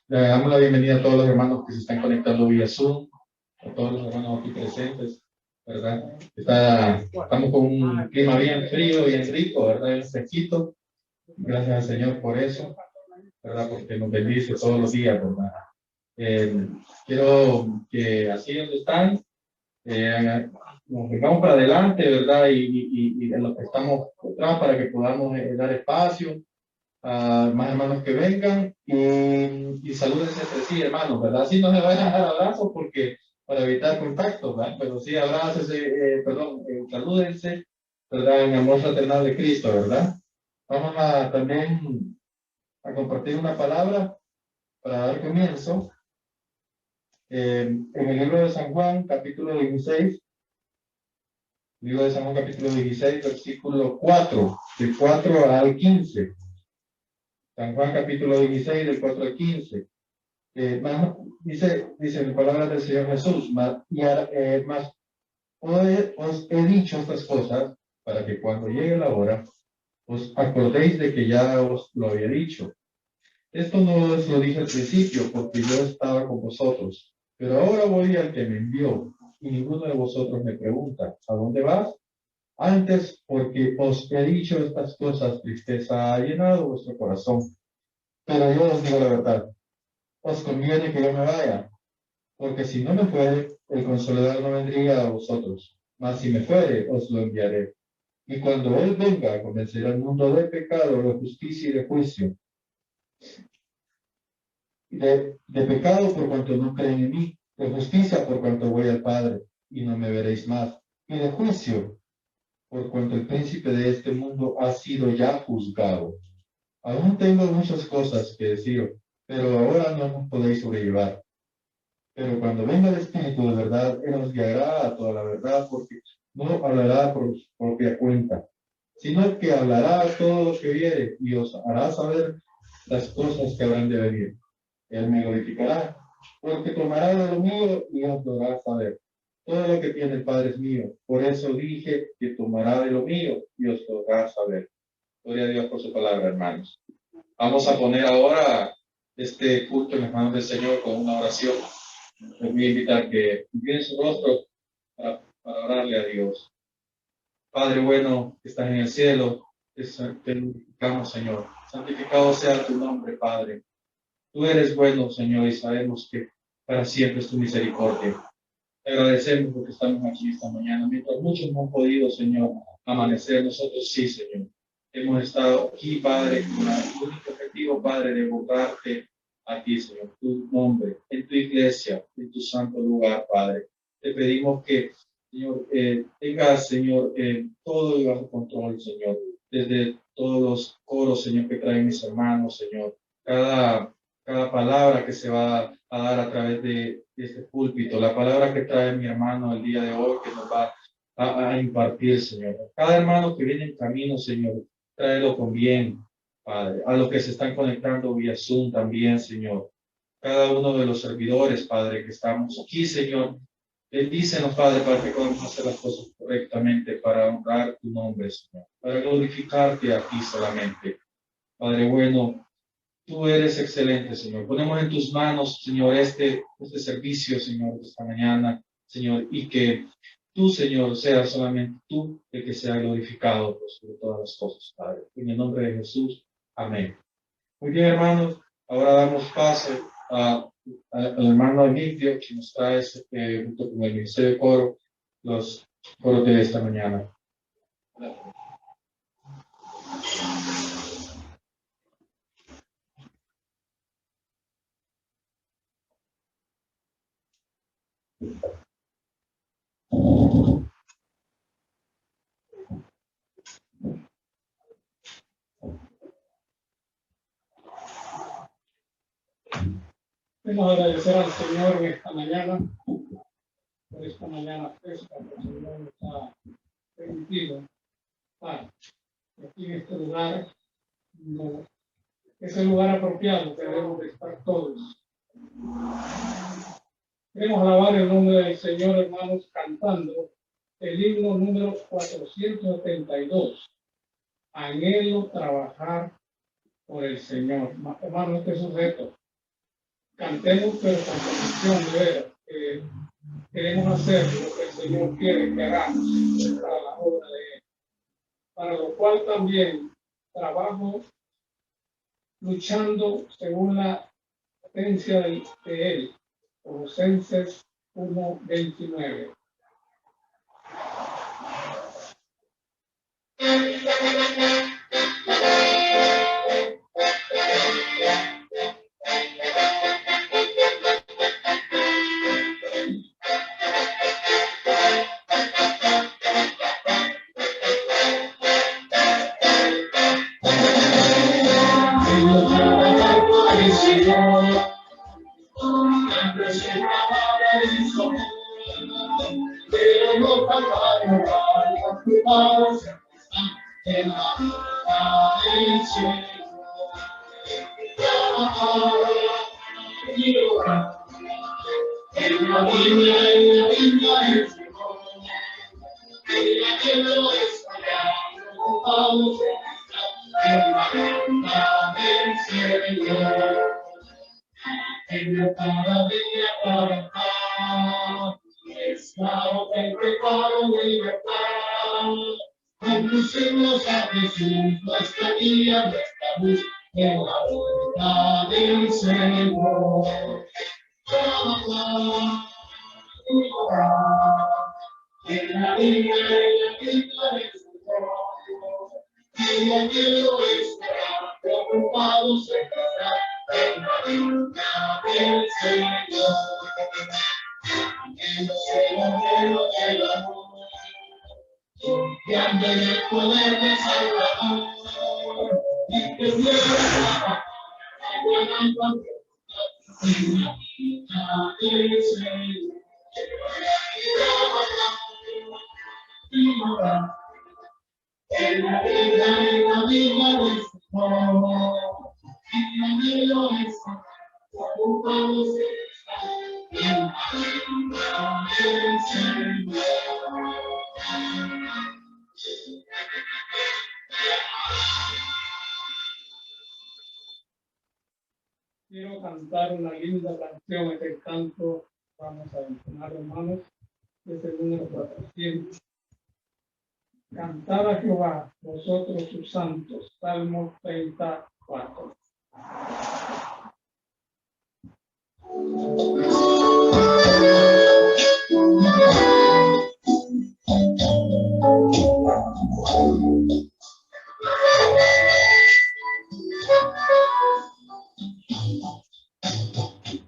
Le damos la bienvenida a todos los hermanos que se están conectando vía Zoom, a todos los hermanos aquí presentes, ¿verdad? Estamos con un clima bien frío, bien rico, ¿verdad? Bien fresquito. Gracias al Señor por eso, ¿verdad? Porque nos bendice todos los días, ¿verdad? Quiero que así donde están, nos vengamos para adelante, ¿verdad? Y en lo que estamos atrás para que podamos dar espacio a más hermanos que vengan y salúdense entre sí, hermanos, ¿verdad? Así no se vayan a dar abrazos porque para evitar contacto, ¿verdad? Pero sí abrácense, salúdense, ¿verdad? En amor fraternal de Cristo, ¿verdad? Vamos a también a compartir una palabra para dar comienzo. En el libro de San Juan, capítulo 16, libro de San Juan, capítulo 16, versículo 4, del 4 al 15. San Juan, capítulo 16, del 4 al 15. Dice en palabras del Señor Jesús, más os he dicho estas cosas para que cuando llegue la hora os acordéis de que ya os lo había dicho. Esto no os lo dije al principio porque yo estaba con vosotros, pero ahora voy al que me envió y ninguno de vosotros me pregunta, ¿a dónde vas? Antes, porque os he dicho estas cosas, tristeza ha llenado vuestro corazón. Pero yo os digo la verdad, os conviene que yo me vaya, porque si no me fuere, el Consolador no vendría a vosotros, mas si me fuere, os lo enviaré. Y cuando Él venga, convencerá al mundo de pecado, de justicia y de juicio. De pecado por cuanto no creen en mí, de justicia por cuanto voy al Padre, y no me veréis más. Y de juicio, por cuanto el príncipe de este mundo ha sido ya juzgado. Aún tengo muchas cosas que decir, pero ahora no nos podéis sobrellevar. Pero cuando venga el Espíritu de verdad, Él os guiará a toda la verdad, porque no hablará por su propia cuenta, sino que hablará todo lo que viere y os hará saber las cosas que habrán de venir. Él me glorificará, porque tomará de lo mío y os lo hará saber. Todo lo que tiene el Padre es mío. Por eso dije que tomará de lo mío y os lo hará saber. Gloria a Dios por su palabra, hermanos. Vamos a poner ahora este culto en las manos del Señor con una oración. Les voy a invitar que inclinen su rostro para orarle a Dios. Padre bueno que estás en el cielo, te glorificamos, Señor. Santificado sea tu nombre, Padre. Tú eres bueno, Señor, y sabemos que para siempre es tu misericordia. Te agradecemos porque estamos aquí esta mañana. Mientras muchos no han podido, Señor, amanecer, nosotros sí, Señor. Hemos estado aquí, Padre, con el único objetivo, Padre, de honrarte a ti, Señor, tu nombre, en tu iglesia, en tu santo lugar, Padre. Te pedimos que, Señor, tengas, Señor, todo bajo control, Señor. Desde todos los coros, Señor, que traen mis hermanos, Señor. Cada palabra que se va a dar a través de este púlpito, la palabra que trae mi hermano el día de hoy, que nos va a impartir, Señor. Cada hermano que viene en camino, Señor, tráelo con bien, Padre. A los que se están conectando vía Zoom también, Señor. Cada uno de los servidores, Padre, que estamos aquí, Señor. Bendícenos, Padre, para que podamos hacer las cosas correctamente, para honrar tu nombre, Señor. Para glorificarte a ti solamente. Padre bueno, tú eres excelente, Señor. Ponemos en tus manos, Señor, este servicio, Señor, de esta mañana, Señor, y que tú, Señor, seas solamente tú el que sea glorificado por sobre todas las cosas, Padre. En el nombre de Jesús. Amén. Muy bien, hermanos. Ahora damos paso al hermano Emilio, que nos trae, junto con el Ministerio de Coro, los coros de esta mañana. Queremos agradecer al Señor en esta mañana, por esta mañana fresca que el Señor nos ha permitido estar aquí en este lugar. No, es el lugar apropiado que debemos de estar todos. Queremos alabar el nombre del Señor, hermanos, cantando el himno número 472. Anhelo trabajar por el Señor. Hermanos, este es un reto. cantemos pero con convicción de veras, que queremos hacer lo que el Señor quiere que hagamos para la obra de Él, para lo cual también trabajo luchando según la potencia de Él. Colosenses 1:29. Conducimos a Jesús, nuestra guía, nuestra luz, en la voluntad del Señor. En la vida de su trono, y el cielo estará preocupados en estar en la voluntad del Señor. En los cielos del amor, y ante el poder de Salvador, y que sea en la vida de su amor, y anhelo está ocupados en la vida del Señor. Quiero cantar una linda canción en el canto. Vamos a entonar, hermanos, es el número 400. Cantad a Jehová, vosotros sus santos. Salmo 34.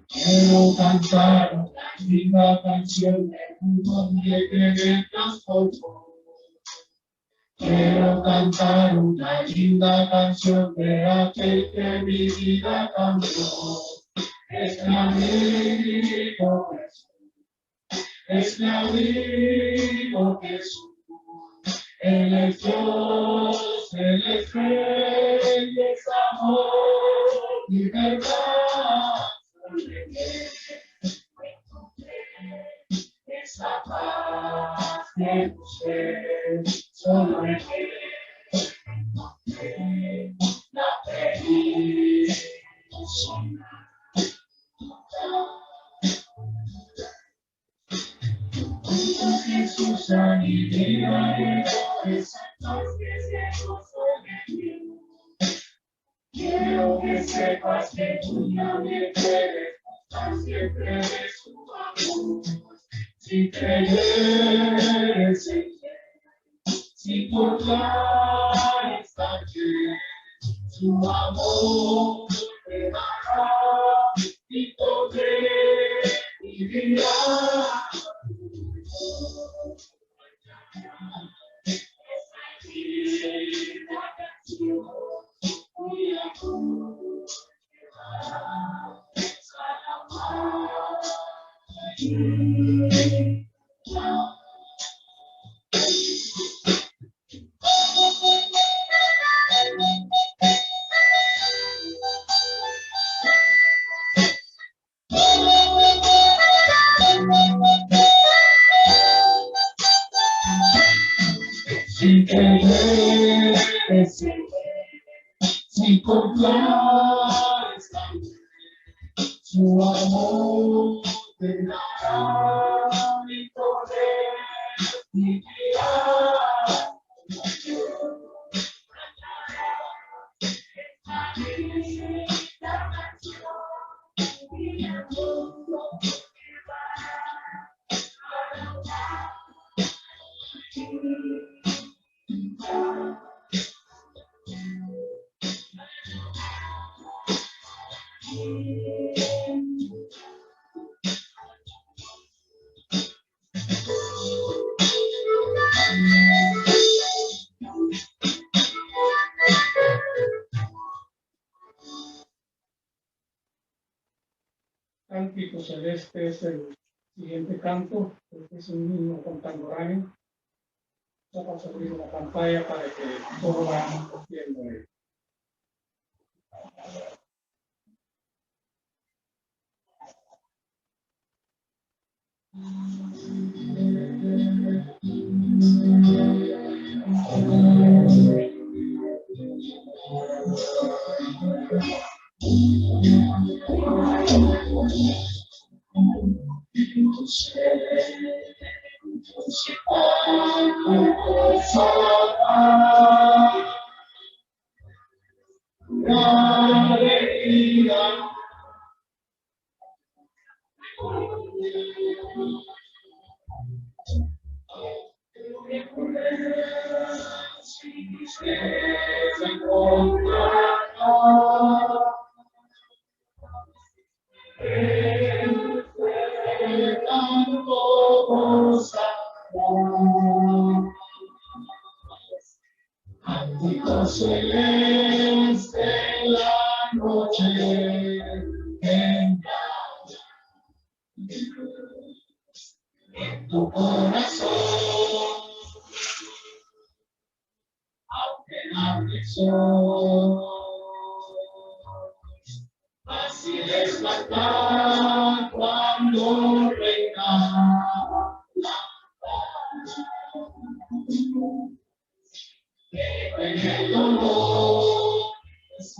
Quiero cantar una linda canción de un hombre que me transportó. Quiero cantar una linda canción de aquel que mi vida cambió. Es mi amigo Jesús, es mi amigo Jesús. Él es Dios, Él es Rey, es amor y verdad. Es la paz que busqué, solo en él la felicidad. Jesús a mi vida llegó, esa paz que se gozó de mí. Quiero que sepas que tú no me puedes mostrar siempre de su amor. Si creyeres en él, si confiares también, su amor te dará y podré vivir. Si creyeres, si confiares también, Su amor te dará mi poder, mi guía. Cántico celeste es el siguiente canto, porque es un himno contemporáneo. Vamos a abrir la pantalla para que todos vayamos cogiendo él. Celeste la noche en tu corazón, aunque la aflicción así es la paz cuando reina la paz. En el dolor es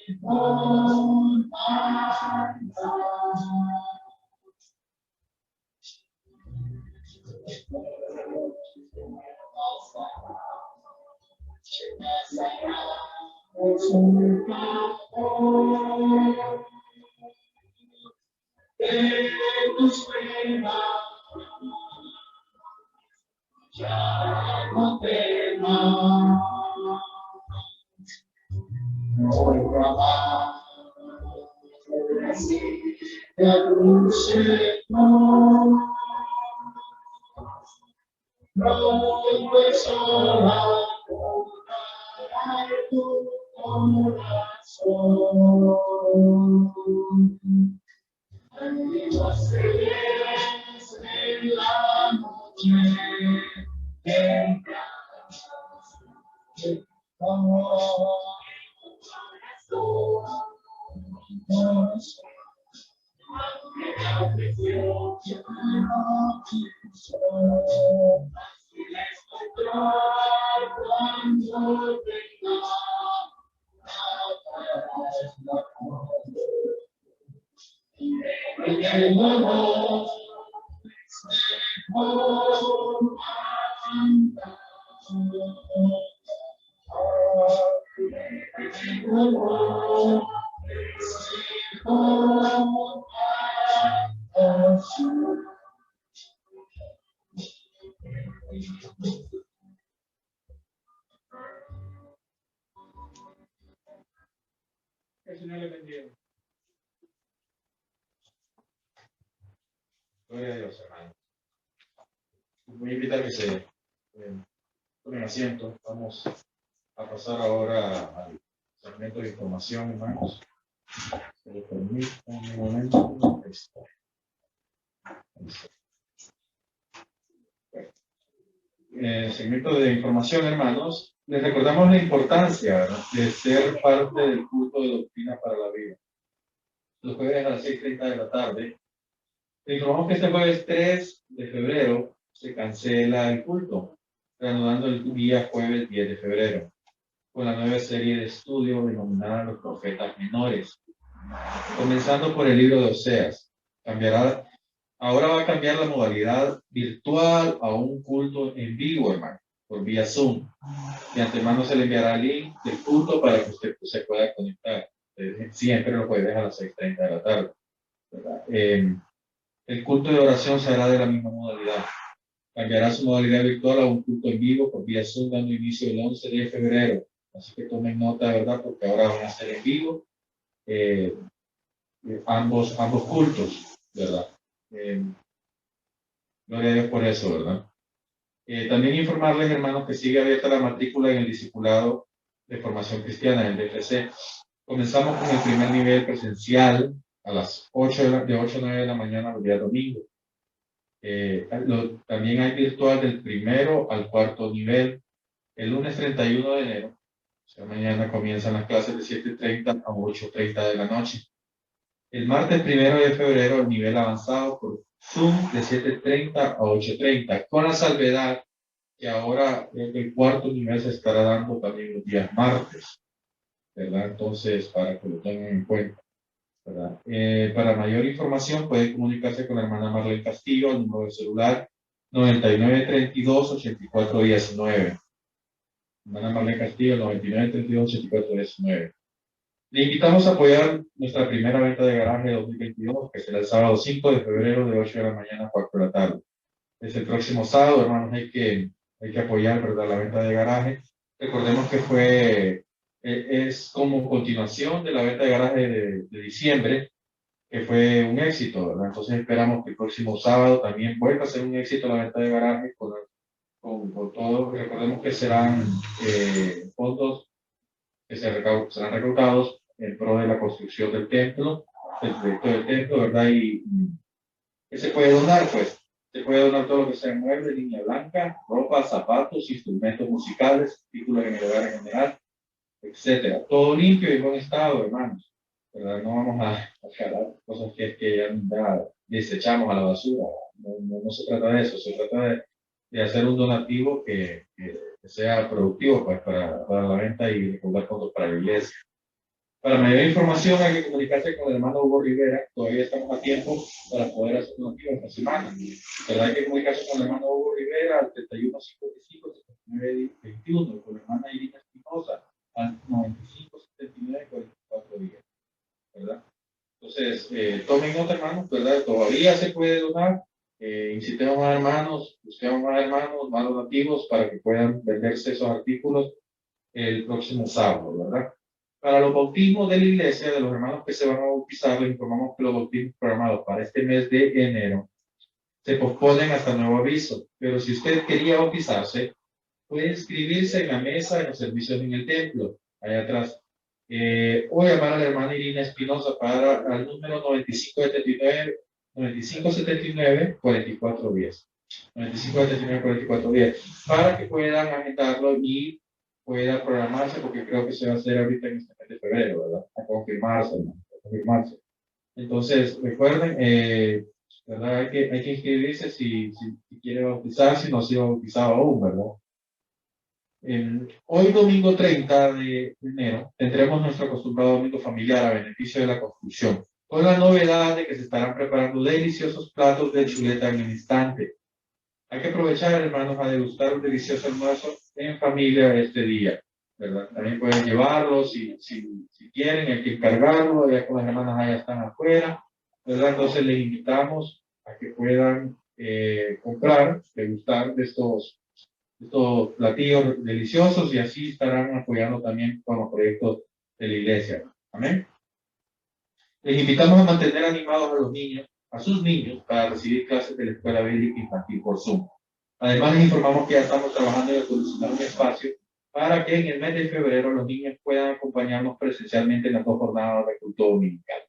mejor andar. De tus penas ya no temas. No trabajo, la luz no es sola, tu corazón. Antiguo celeste en la noche, Que el Señor le bendiga. Gloria a Dios, hermano. Voy a invitar a que se tomen asiento. Vamos a pasar ahora al segmento de información, hermanos. Se lo permito un momento. Segmento de información, hermanos. Les recordamos la importancia, ¿verdad?, de ser parte del culto de doctrina para la vida. Los jueves a las 6:30 de la tarde. Le informamos que este jueves 3 de febrero se cancela el culto, reanudando el día jueves 10 de febrero, con la nueva serie de estudio denominada Los Profetas Menores. comenzando por el libro de Oseas. Ahora va a cambiar la modalidad virtual a un culto en vivo, hermano, por vía Zoom. De antemano se le enviará el link del culto para que usted se pueda conectar. Siempre lo puede a las 6:30 de la tarde, ¿verdad? El culto de oración será de la misma modalidad. Cambiará su modalidad virtual a un culto en vivo por vía Zoom, dando inicio el 11 de febrero. Así que tomen nota, ¿verdad? Porque ahora van a ser en vivo ambos cultos, ¿verdad? Gloria a Dios por eso, ¿verdad? También informarles, hermanos, que sigue abierta la matrícula en el discipulado de formación cristiana, en el DFC. Comenzamos con el primer nivel presencial a las 8 de 8 a 9 de la mañana los días domingos. También hay virtual del primero al cuarto nivel. El lunes 31 de enero, o sea, mañana comienzan las clases de 7:30 a 8:30 de la noche. El martes 1 de febrero, el nivel avanzado por Zoom de 7:30 a 8:30, con la salvedad que ahora el cuarto nivel se estará dando también los días martes, ¿verdad? Entonces, para que lo tengan en cuenta, ¿verdad? Para mayor información, puede comunicarse con la hermana Marlene Castillo, al número de celular 9932-8419. Hermana Marlene Castillo, 9932-8419. Le invitamos a apoyar nuestra primera venta de garaje de 2022, que será el sábado 5 de febrero de 8 de la mañana a 4 de la tarde. Es el próximo sábado, hermanos, hay que apoyar, ¿verdad?, la venta de garaje. Recordemos que es como continuación de la venta de garaje de diciembre, que fue un éxito, ¿verdad? Entonces esperamos que el próximo sábado también vuelva a ser un éxito la venta de garaje con todo. Recordemos que serán fondos que serán reclutados en pro de la construcción del templo, del proyecto del templo, ¿verdad? Y ¿qué se puede donar? Pues se puede donar todo lo que sea mueble, línea blanca, ropa, zapatos, instrumentos musicales, títulos en el hogar en general, etcétera. Todo limpio y en buen estado, hermanos, ¿verdad? No vamos a jalar cosas que ya desechamos a la basura. No se trata de eso, se trata de hacer un donativo que sea productivo, pues, para la venta y recaudar fondos para la iglesia. Para mayor información hay que comunicarse con el hermano Hugo Rivera. Todavía estamos a tiempo para poder hacer donativo esta semana. Pero hay que comunicarse con el hermano Hugo Rivera al 3155-7921, con la hermana Irina Espinosa al 9579-44 días, ¿verdad? Entonces, tomen nota, hermanos, ¿verdad? Todavía se puede donar. Incitemos a hermanos, busquemos más hermanos, más donativos para que puedan venderse esos artículos el próximo sábado, ¿verdad? Para los bautismos de la iglesia, de los hermanos que se van a bautizar, les informamos que los bautismos programados para este mes de enero se posponen hasta nuevo aviso. Pero si usted quería bautizarse, puede inscribirse en la mesa de los servicios en el templo, allá atrás. O llamar a la hermana Irina Espinosa para el número 9579-4410. 9579-4410, para que puedan agendarlo y pueda programarse, porque creo que se va a hacer ahorita en este mes de febrero, ¿verdad? A confirmarse, ¿no? A confirmarse. Entonces, recuerden, ¿verdad? Hay que inscribirse si quiere bautizarse, si no ha sido bautizado aún, ¿verdad? Hoy, domingo 30 de enero, tendremos nuestro acostumbrado domingo familiar a beneficio de la construcción, con la novedad de que se estarán preparando deliciosos platos de chuleta en el instante. Hay que aprovechar, hermanos, a degustar un delicioso almuerzo en familia este día, ¿verdad? También pueden llevarlo si quieren, hay que encargarlo, ya con las hermanas allá están afuera, ¿verdad? Entonces les invitamos a que puedan comprar, degustar de estos platillos deliciosos, y así estarán apoyando también con los proyectos de la iglesia. Amén. Les invitamos a mantener animados a los niños, a sus niños, para recibir clases de la Escuela Bíblica Infantil por Zoom. Además, les informamos que ya estamos trabajando en acondicionar un espacio para que en el mes de febrero los niños puedan acompañarnos presencialmente en las 2 jornadas de culto dominical,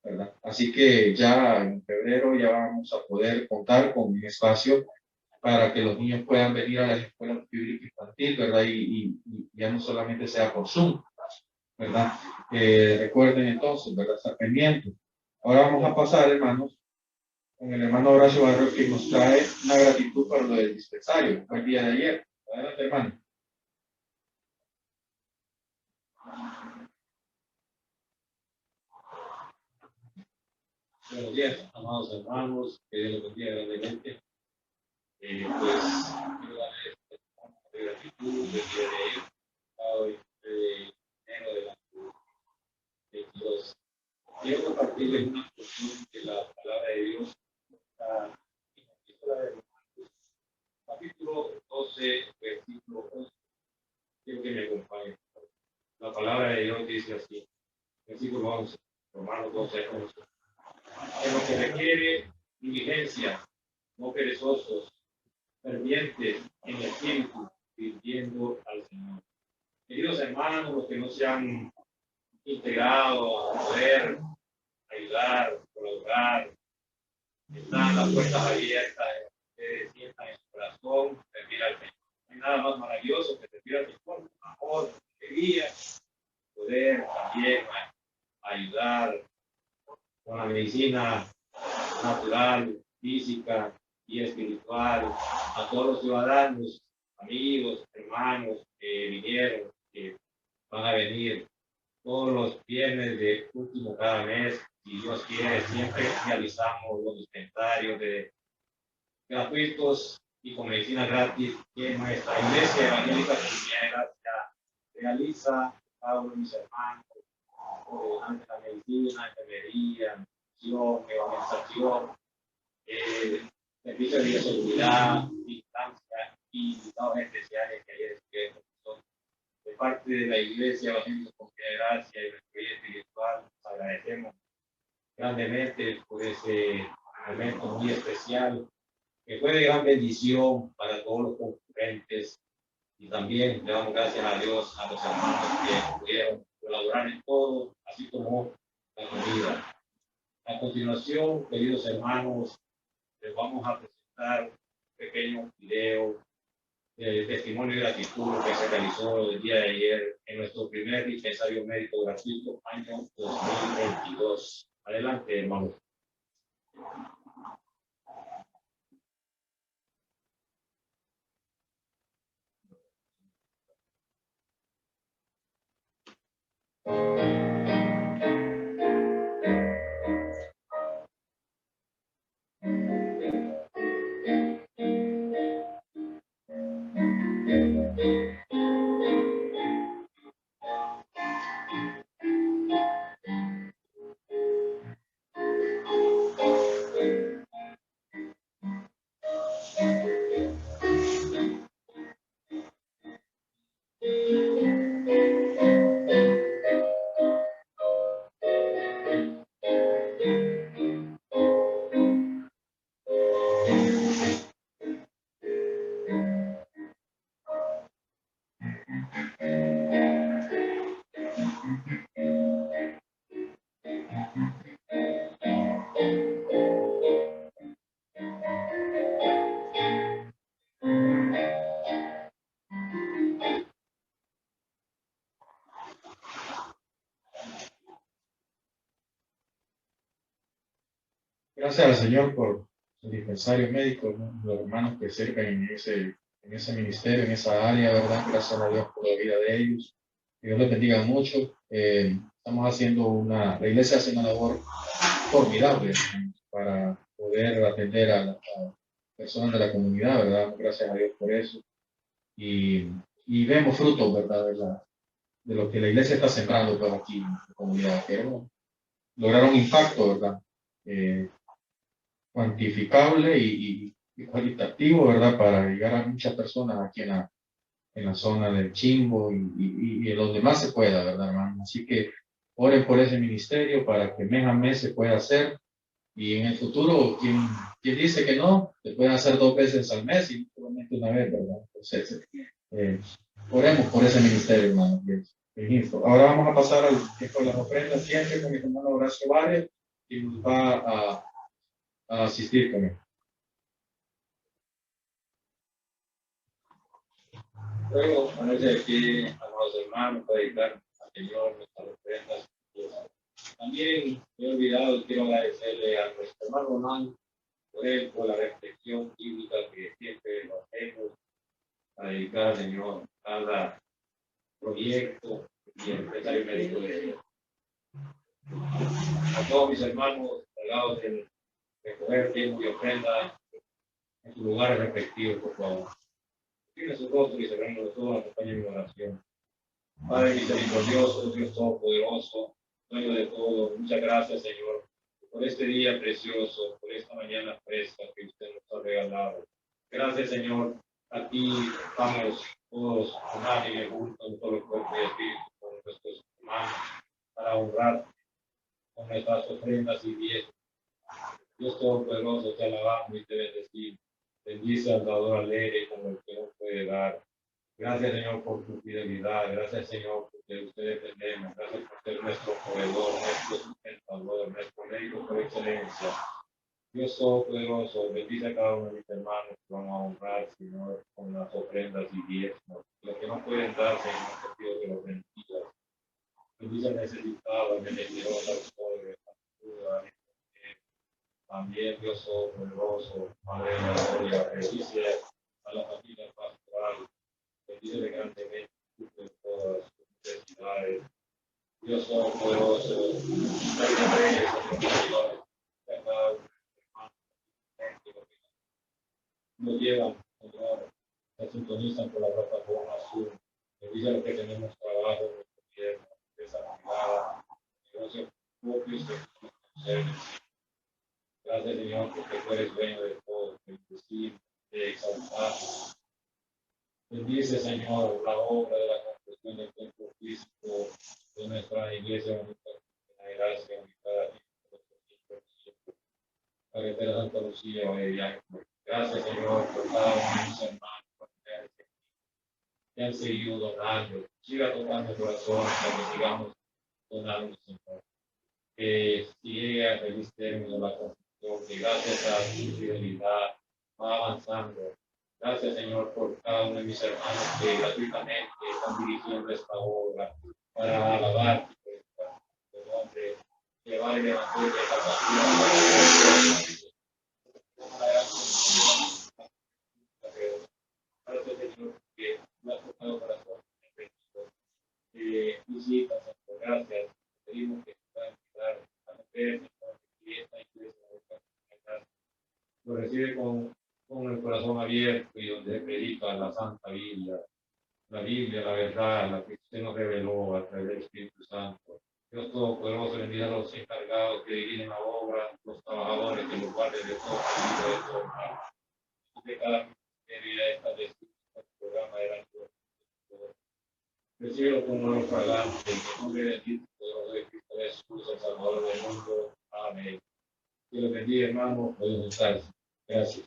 ¿verdad? Así que ya en febrero ya vamos a poder contar con un espacio para que los niños puedan venir a la Escuela Bíblica Infantil, ¿verdad? Y ya no solamente sea por Zoom, ¿verdad? Recuerden entonces, ¿verdad? Estar pendientes. Ahora vamos a pasar, hermanos, con el hermano Horacio Barrio, que nos trae una gratitud por lo del dispensario, el día de ayer. Adelante, hermano. Buenos días, amados hermanos, que Dios los bendiga grandemente. Quiero darles de gratitud del día de hoy, sábado de enero del año 22. Quiero compartirles una porción de la palabra de Dios en la epístola de Romanos, capítulo 12, versículo 11. Quiero que me acompañen. La palabra de Dios dice así, versículo 11, Romanos 12, 11. En lo que requiere diligencia, no perezosos, fervientes en el espíritu, sirviendo al Señor. Queridos hermanos, los que no se han integrado a poder ayudar, colaborar, están las puertas abiertas, ustedes sientan en su corazón, servir al Señor. No hay nada más maravilloso que servir al Señor, amor, alegría, poder también ayudar con la medicina natural, física y espiritual a todos los ciudadanos, amigos, hermanos que vinieron, que van a venir todos los viernes de último cada mes. Si Dios quiere, siempre realizamos los dispensarios gratuitos y con medicina gratis que nuestra Iglesia Evangélica Comunidad de Gracia realiza cada uno de mis hermanos, ante la medicina, enfermería, nutrición, evangelización, servicios de seguridad, distancia y invitados especiales que ayer estuvieron de parte de la Iglesia Evangélica Comunidad de Gracia y nuestra vida espiritual. Nos agradecemos grandemente por ese momento muy especial que fue de gran bendición para todos los concurrentes, y también le damos gracias a Dios, a los hermanos que pudieron colaborar en todo, así como la comida. A continuación, queridos hermanos, les vamos a presentar un pequeño video de testimonio de gratitud que se realizó el día de ayer en nuestro primer dispensario médico gratuito año 2022. Adelante, hermanos. Gracias al Señor por el dispensario médico, ¿no? Los hermanos que sirven en ese ministerio, en esa área, ¿verdad? Gracias a Dios por la vida de ellos. Que Dios les bendiga mucho. Estamos haciendo la iglesia hace una labor formidable, ¿no? Para poder atender a personas de la comunidad, ¿verdad? Gracias a Dios por eso. Y vemos frutos, ¿verdad? De lo que la iglesia está sembrando pues, aquí en la comunidad. Queremos lograr un impacto, ¿verdad? Cuantificable y cualitativo, ¿verdad? Para llegar a muchas personas aquí en la zona del Chimbo y en donde más se pueda, ¿verdad, hermano? Así que oren por ese ministerio para que mes a mes se pueda hacer, y en el futuro, quien dice que no, se puede hacer 2 veces al mes y no solamente una vez, ¿verdad? Entonces, oremos por ese ministerio, hermano. Ahora vamos a pasar al tiempo de las ofrendas, siempre con mi hermano Horacio Valle, y nos va a asistir con él. Luego, ponerse aquí, amados hermanos, para dedicar al Señor nuestras ofrendas. También me he olvidado, quiero agradecerle a nuestro hermano Román por la reflexión bíblica que siempre lo hacemos para dedicar al Señor cada proyecto y el empresario médico de Dios. A todos mis hermanos, encargados de recoger tiempo y ofrenda en sus lugares respectivos, por favor. Tiene su rostro y cerrando de todo, acompaña mi oración. Padre misericordioso, Dios todopoderoso, dueño de todo, muchas gracias, Señor, por este día precioso, por esta mañana fresca que usted nos ha regalado. Gracias, Señor. Aquí estamos todos unánimes juntos, todo el cuerpo y espíritu, con nuestros hermanos, para honrar con nuestras ofrendas y diezmos. Dios todopoderoso, te alabamos y te bendecimos. Bendice al dador alegre como el que no puede dar. Gracias, Señor, por tu fidelidad. Gracias, Señor, porque de usted dependemos. Gracias por ser nuestro proveedor, nuestro sustentador, nuestro médico por excelencia. Dios Todopoderoso, bendice a cada uno de mis hermanos que van a honrar, Señor, con las ofrendas y diezmos. Los que no pueden dar, Señor, te pido que los bendigas. Bendice al necesitado, al menesteroso, al pobre, al también, Dios Todopoderoso, Madre de la Gloria, bendice a la familia pastoral. Bendice grandemente de todas sus necesidades. Dios Todopoderoso, nos llevan, Señor, se sintonizan por la plataforma Zoom. Bendice a los que tenemos trabajo, nuestro gobierno, empresa privada, negocios propios de gracias, Señor, porque tú eres dueño de todo, de bendecir, de exaltar. Bendice, Señor, la obra de la construcción del templo físico de nuestra iglesia, la gracia, ubicada aquí en nuestro carretera Santa Lucía, Oeviaje. Gracias, Señor, por cada uno de mis hermanos, que han seguido donando. Siga tocando el corazón para que sigamos donando, Señor. Que llegue a feliz término la construcción, que gracias a su fidelidad va avanzando. Gracias, Señor, por cada uno de mis hermanos que gratuitamente están dirigiendo esta obra para alabar tu nombre, llevar el evangelio de la pasión. Gracias, Señor, que me has tocado corazón visitas, gracias. Pedimos que puedan ayudar a mujeres, que esta iglesia lo recibe con el corazón abierto y donde se predica la Santa Biblia, la verdad, la que usted nos reveló a través del Espíritu Santo. Dios Todopoderoso, bendiga a los encargados que dirigen la obra, los trabajadores, que los guarden de todo peligro, de todo mal. De cada ministerio establecido en el programa de la recibe como los fragrantes, en el nombre de Cristo, de Cristo Jesús, el Salvador del mundo. Amén. Que los bendiga, hermano, pueden estar. Gracias.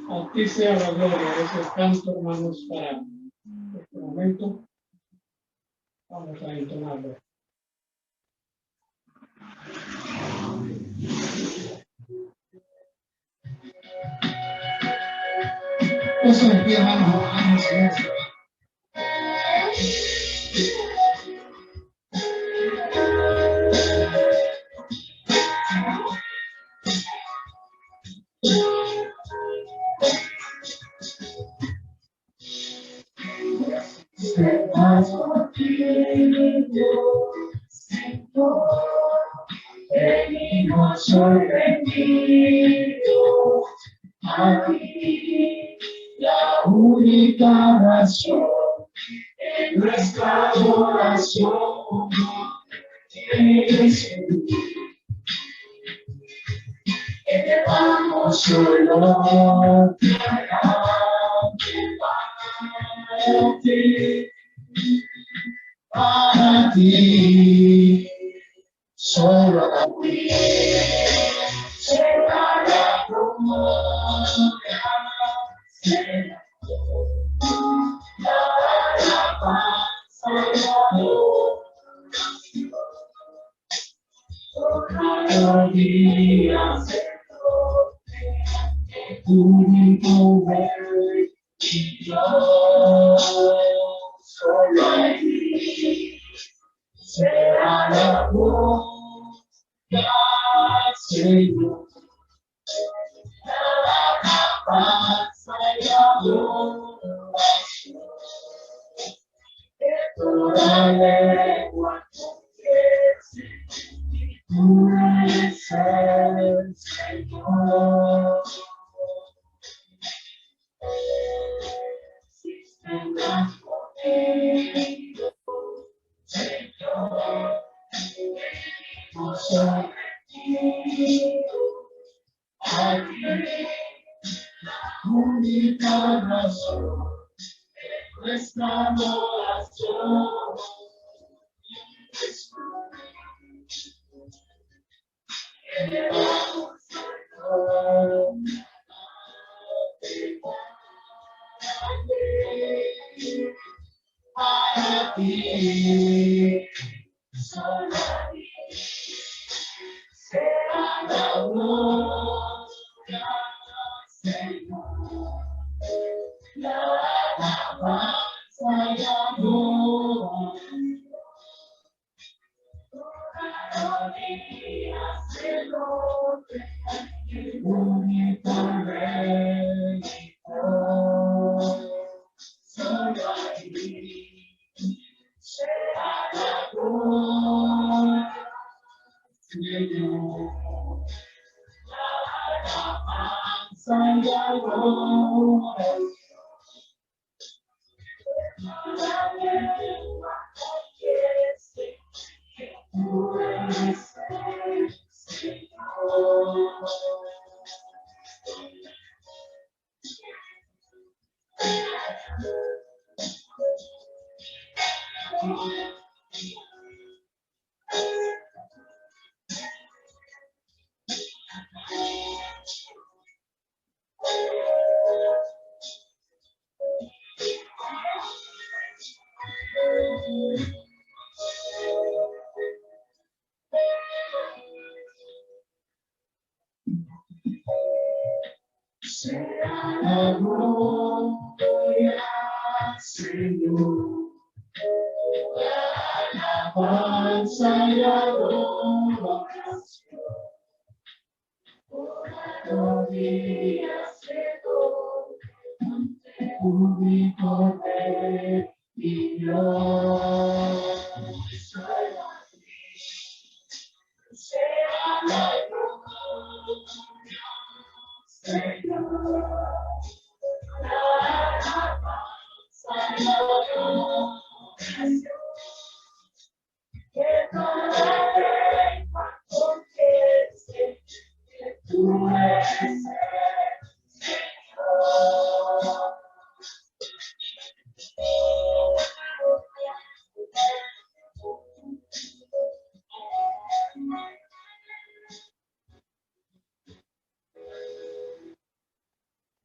A ti sea la gloria. Ese es canto, hermanos, para este momento. Vamos a entonarlo. Eso de pie, hermanos, adoramos al Señor. Venimos hoy rendidos a ti, la única razón en nuestra adoración es elevamos solo para ti, solo a ti, será la gloria, será la paz, cada día único rey, Dios, solo a ti será la gloria, Señor, la paz, la gloria.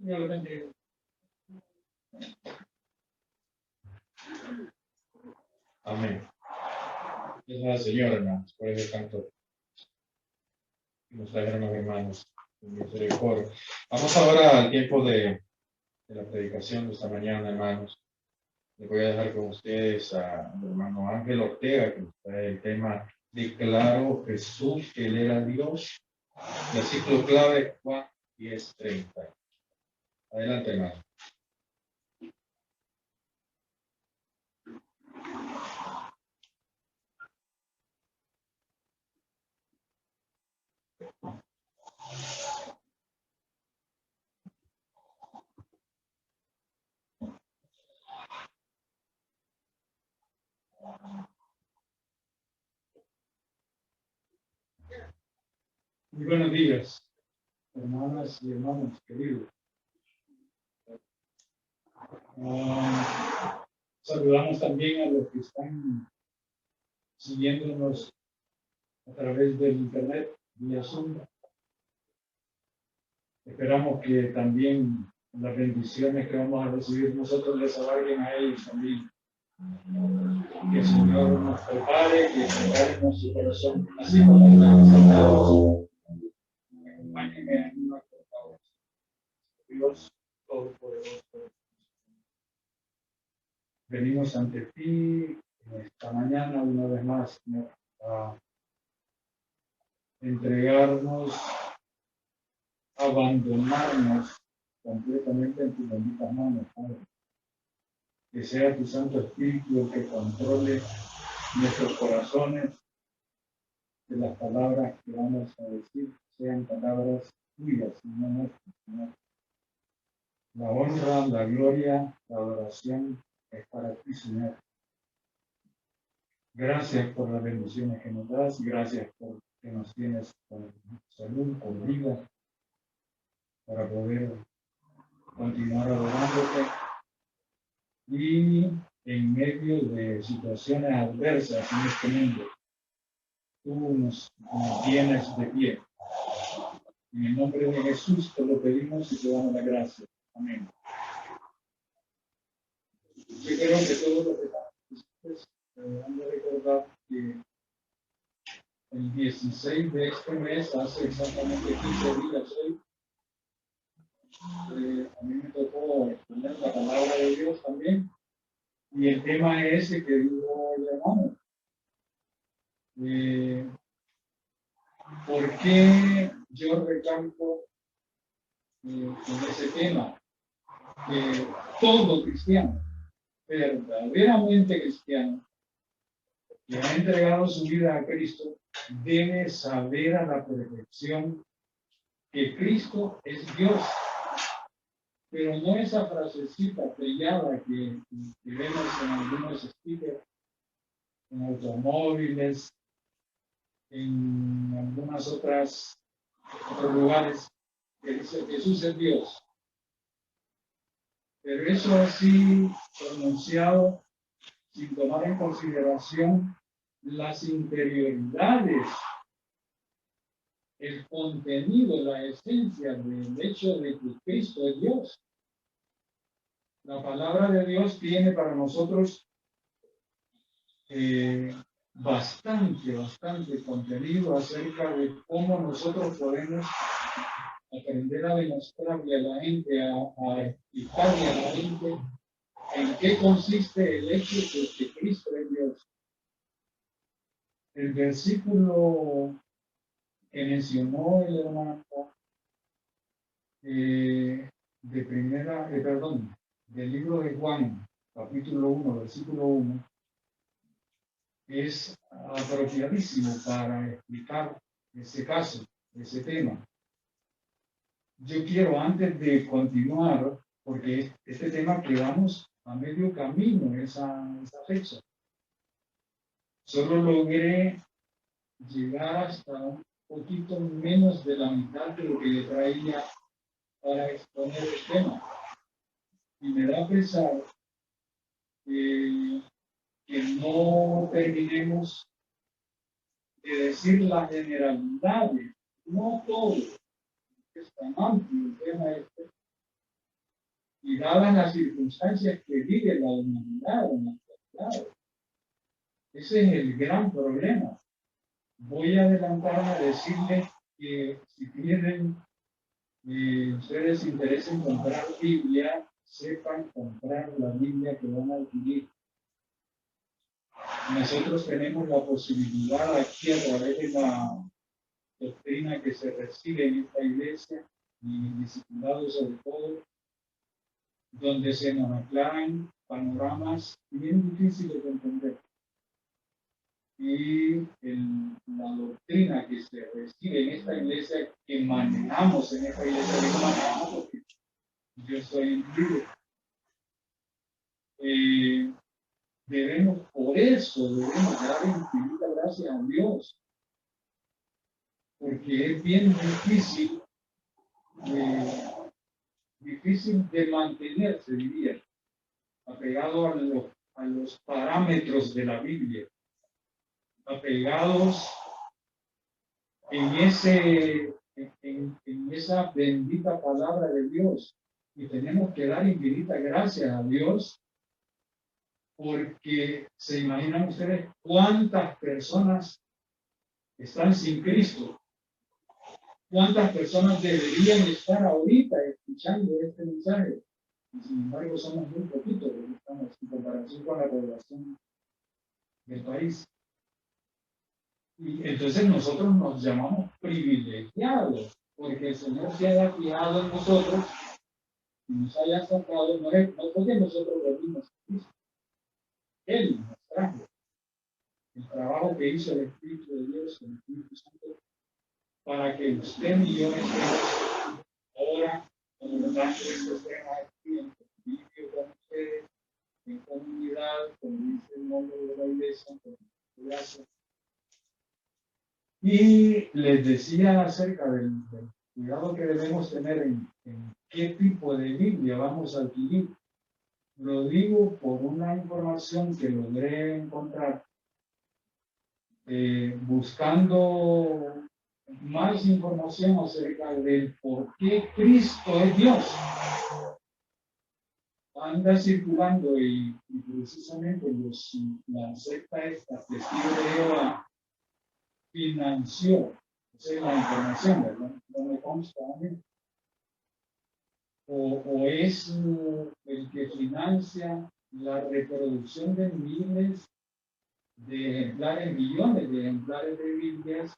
Dios le bendiga. Amén. Gracias al Señor, hermanos, por ese canto que nos trajeron los hermanos en misericordia. Vamos ahora al tiempo de la predicación de esta mañana, hermanos. Les voy a dejar con ustedes al hermano Ángel Ortega, que nos trae el tema Declaró Jesús que Él era Dios. Versículo clave, Juan 10:30. Adelante, hermano. Muy buenos días, hermanas y hermanos queridos. Saludamos también a los que están siguiéndonos a través del internet vía Zoom. Esperamos que también las bendiciones que vamos a recibir nosotros les abarquen a ellos también. Que el Señor nos prepare, que prepare nuestro corazón, así como estamos acompáñenme en una oración. Dios Todopoderoso, venimos ante ti esta mañana una vez más, Señor, a entregarnos, abandonarnos completamente en tu bendita mano, Padre. Que sea tu Santo Espíritu el que controle nuestros corazones, que las palabras que vamos a decir sean palabras tuya, Señor nuestro, Señor. La honra, la gloria, la adoración es para ti, Señor. Gracias por las bendiciones que nos das, gracias por que nos tienes con salud, con vida, para poder continuar adorándote. Y en medio de situaciones adversas en este mundo, tú nos tienes de pie. En el nombre de Jesús te lo pedimos y te damos la gracia. Amén. Yo creo que todos los que han de recordar que el 16 de este mes, hace exactamente 15 días hoy, a mí me tocó exponer la palabra de Dios también. Y el tema es ese que dijo el hermano. ¿Por qué yo recalco en ese tema? Que todo cristiano, verdaderamente cristiano, que ha entregado su vida a Cristo, debe saber a la perfección que Cristo es Dios. Pero no esa frasecita trillada que vemos en algunos stickers, en automóviles, en algunas otros lugares, que dice Jesús es Dios. Pero eso así pronunciado sin tomar en consideración las interioridades, el contenido, la esencia del hecho de que Cristo es Dios. La palabra de Dios tiene para nosotros bastante contenido acerca de cómo nosotros podemos aprender a demostrarle a la gente, a explicarle a la gente en qué consiste el hecho de que Cristo es Dios. El versículo que mencionó el hermano del libro de Juan, capítulo 1, versículo 1, es apropiadísimo para explicar ese caso, ese tema. Yo quiero, antes de continuar, porque este tema quedamos a medio camino esa fecha. Solo logré llegar hasta un poquito menos de la mitad de lo que le traía para exponer el tema. Y me da pesar que no terminemos de decir las generalidades, no todo, es tan amplio el tema este, y dadas las circunstancias que vive la humanidad en la actualidad. Ese es el gran problema. Voy a adelantarme a decirles que si tienen ustedes interés en comprar Biblia, sepan comprar la Biblia que van a adquirir. Nosotros tenemos la posibilidad aquí a través de la doctrina que se recibe en esta iglesia y discipulados sobre todo, donde se nos aclaran panoramas bien difíciles de entender. Y la doctrina que se recibe en esta iglesia, que manejamos en esta iglesia, que manejamos porque yo soy incluido, por eso debemos dar infinita gracias a Dios, porque es bien difícil de mantenerse, diría, apegado a los parámetros de la Biblia, apegados en esa bendita palabra de Dios. Y tenemos que dar infinita gracias a Dios, porque se imaginan ustedes cuántas personas están sin Cristo, cuántas personas deberían estar ahorita escuchando este mensaje, y sin embargo somos muy poquitos, estamos en comparación con la población del país. Y entonces nosotros nos llamamos privilegiados, porque el Señor se haya fijado en nosotros y nos haya sacado, no porque nosotros lo vimos a Cristo. Él nos trajo. El trabajo que hizo el Espíritu de Dios, el Espíritu Santo, para que usted y yo estemos este tema aquí en convivio con ustedes, en comunidad, como dice el nombre de la iglesia, gracias. Y les decía acerca del cuidado que debemos tener en qué tipo de Biblia vamos a adquirir. Lo digo por una información que logré encontrar buscando más información acerca del por qué Cristo es Dios. Anda circulando y precisamente la secta esta, Testigo de Jehová, financió, esa es la información, ¿verdad? No me consta a mí. O es el que financia la reproducción de miles de ejemplares, millones de ejemplares de Biblias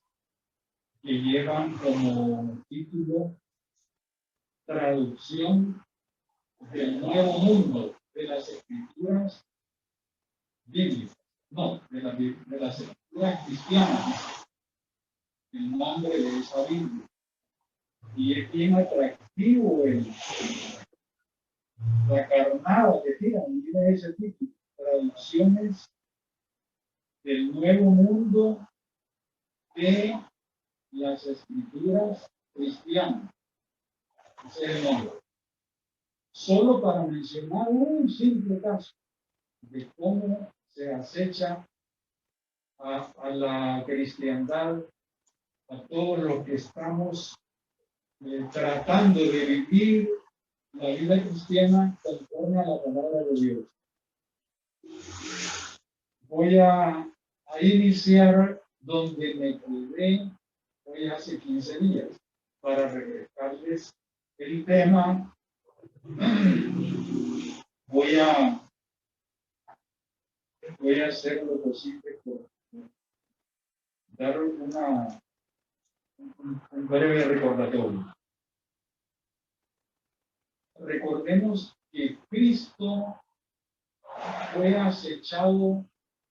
que llevan como título Traducción del Nuevo Mundo de las Escrituras Bíblicas, no, de las Escrituras Cristianas, el nombre de esa Biblia. Y es bien atractivo la carnada que tiran, mira ese título, Traducciones del Nuevo Mundo de las Escrituras Cristianas. Ese es el nombre. Solo para mencionar un simple caso de cómo se acecha a la cristiandad, a todos los que estamos tratando de vivir la vida cristiana conforme a la palabra de Dios. Voy a iniciar donde me quedé hoy hace 15 días para refrescarles el tema. Voy a hacer lo posible por dar un breve recordatorio. Recordemos que Cristo fue acechado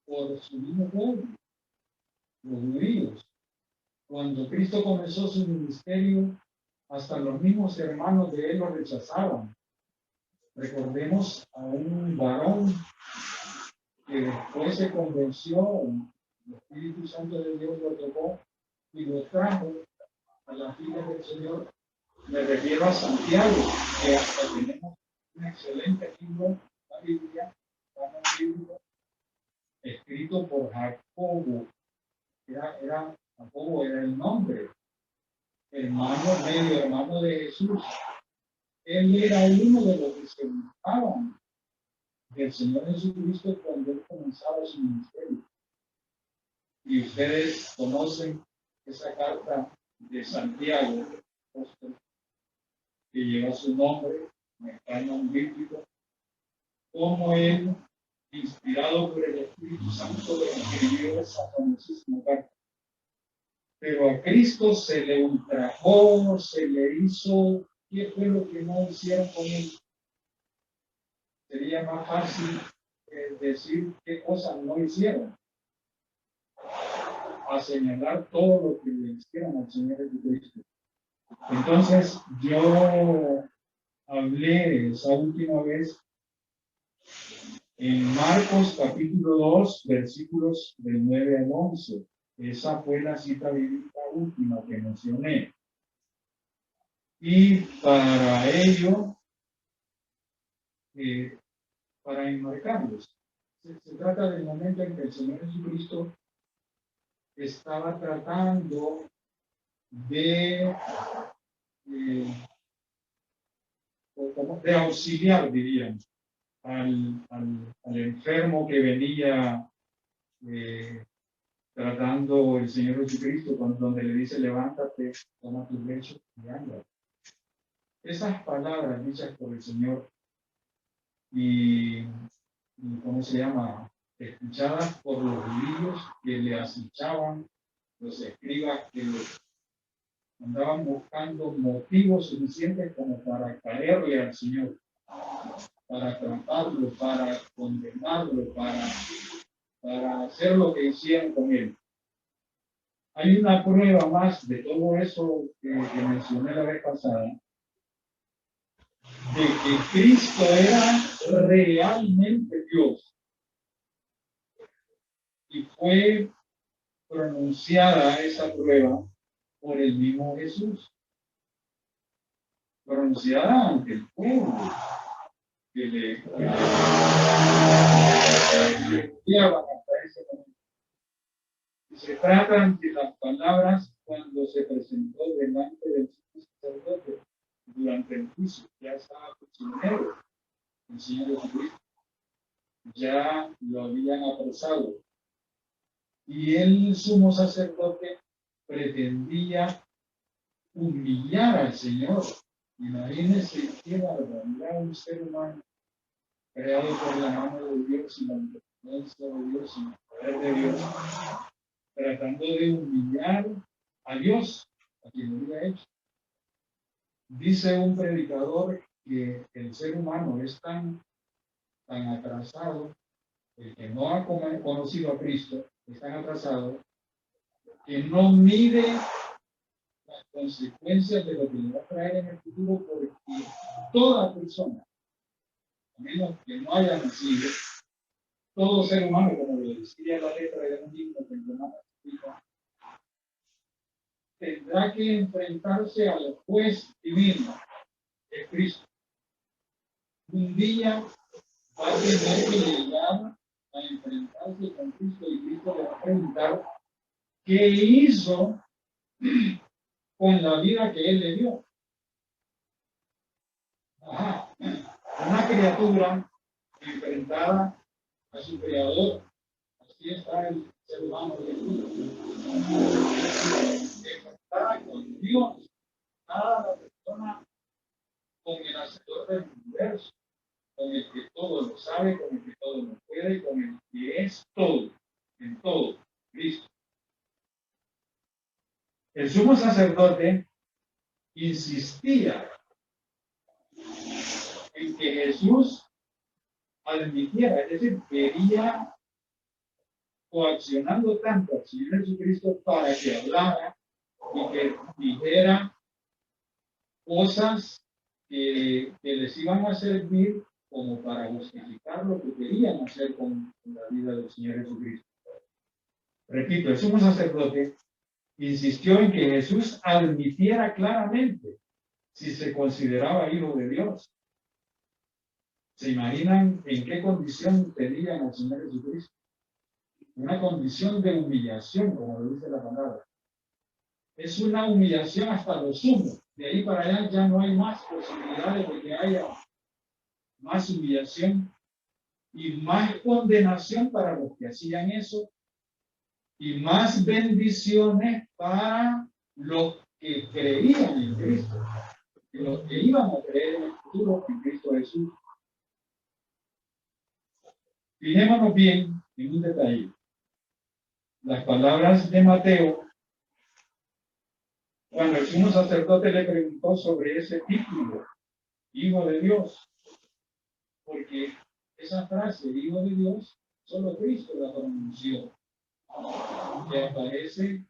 por su mismo pueblo, los judíos. Cuando Cristo comenzó su ministerio, hasta los mismos hermanos de él lo rechazaban. Recordemos a un varón que después se convenció, el Espíritu Santo de Dios lo tocó y lo trajo a las filas del Señor. Me refiero a Santiago, que hasta tenemos un excelente libro, la Biblia, un libro escrito por Jacobo. Jacobo era el nombre, medio hermano de Jesús. Él era uno de los que se buscaban del Señor Jesucristo cuando él comenzaba su ministerio. Y ustedes conocen esa carta de Santiago, que lleva su nombre en el canon bíblico, como él, inspirado por el Espíritu Santo, escribió esa famosísima carta. Pero a Cristo se le ultrajó, se le hizo. ¿Qué fue lo que no hicieron con él? Sería más fácil decir qué cosas no hicieron, a señalar todo lo que le hicieron al Señor Jesucristo. Entonces, yo hablé esa última vez en Marcos capítulo 2, versículos del 9 al 11. Esa fue la cita bíblica última que mencioné. Y para ello, para enmarcarlos, se trata del momento en que el Señor Jesucristo estaba tratando de auxiliar, diríamos, al enfermo que venía tratando el Señor Jesucristo, donde le dice: levántate, toma tu lecho y anda. Esas palabras dichas por el Señor y ¿cómo se llama? Escuchadas por los judíos que le acechaban, los escribas que andaban buscando motivos suficientes como para caerle al Señor, para tratarlo, para condenarlo, para hacer lo que hicieron con él. Hay una prueba más de todo eso que mencioné la vez pasada. de que Cristo era realmente Dios. Y fue pronunciada esa prueba por el mismo Jesús. Pronunciada ante el pueblo que le enviaban hasta ese momento. Se tratan de las palabras cuando se presentó delante del sacerdote durante el juicio. Ya estaba prisionero el Señor Jesucristo. Ya lo habían apresado. Y el sumo sacerdote pretendía humillar al Señor. Imagínense qué barbaridad, un ser humano creado por la mano de Dios y la independencia de Dios y el poder de Dios, tratando de humillar a Dios, a quien lo había hecho. Dice un predicador que el ser humano es tan atrasado, el que no ha conocido a Cristo, es tan atrasado, que no mide las consecuencias de lo que le va a traer en el futuro, porque toda persona, a menos que no haya nacido, todo ser humano, como lo decía la letra de un himno que tendrá que enfrentarse al juez divino, que es Cristo. Un día va a tener que llegar a enfrentarse con Cristo y Cristo le va a preguntar qué hizo con la vida que Él le dio. Ajá. Una criatura enfrentada a su creador. Así está el ser humano de Jesús. Enfrentada con Dios. Nada la persona con el hacedor del universo, con el que todo lo sabe, con el que todo lo puede, con el que es todo, en todo, Cristo. El sumo sacerdote insistía en que Jesús admitiera, es decir, quería coaccionando tanto al Señor Jesucristo para que hablara y que dijera cosas que les iban a servir como para justificar lo que querían hacer con la vida del Señor Jesucristo. Repito, el sumo sacerdote insistió en que Jesús admitiera claramente si se consideraba hijo de Dios. ¿Se imaginan en qué condición tenían al Señor Jesucristo? Una condición de humillación, como lo dice la palabra. Es una humillación hasta lo sumo. De ahí para allá ya no hay más posibilidades de que haya más humillación y más condenación para los que hacían eso y más bendiciones para los que creían en Cristo, los que iban a creer en el futuro en Cristo Jesús. Fijémonos bien en un detalle. Las palabras de Mateo, cuando el sumo sacerdote le preguntó sobre ese título, Hijo de Dios, porque esa frase, Hijo de Dios, solo Cristo la pronunció. Que aparece,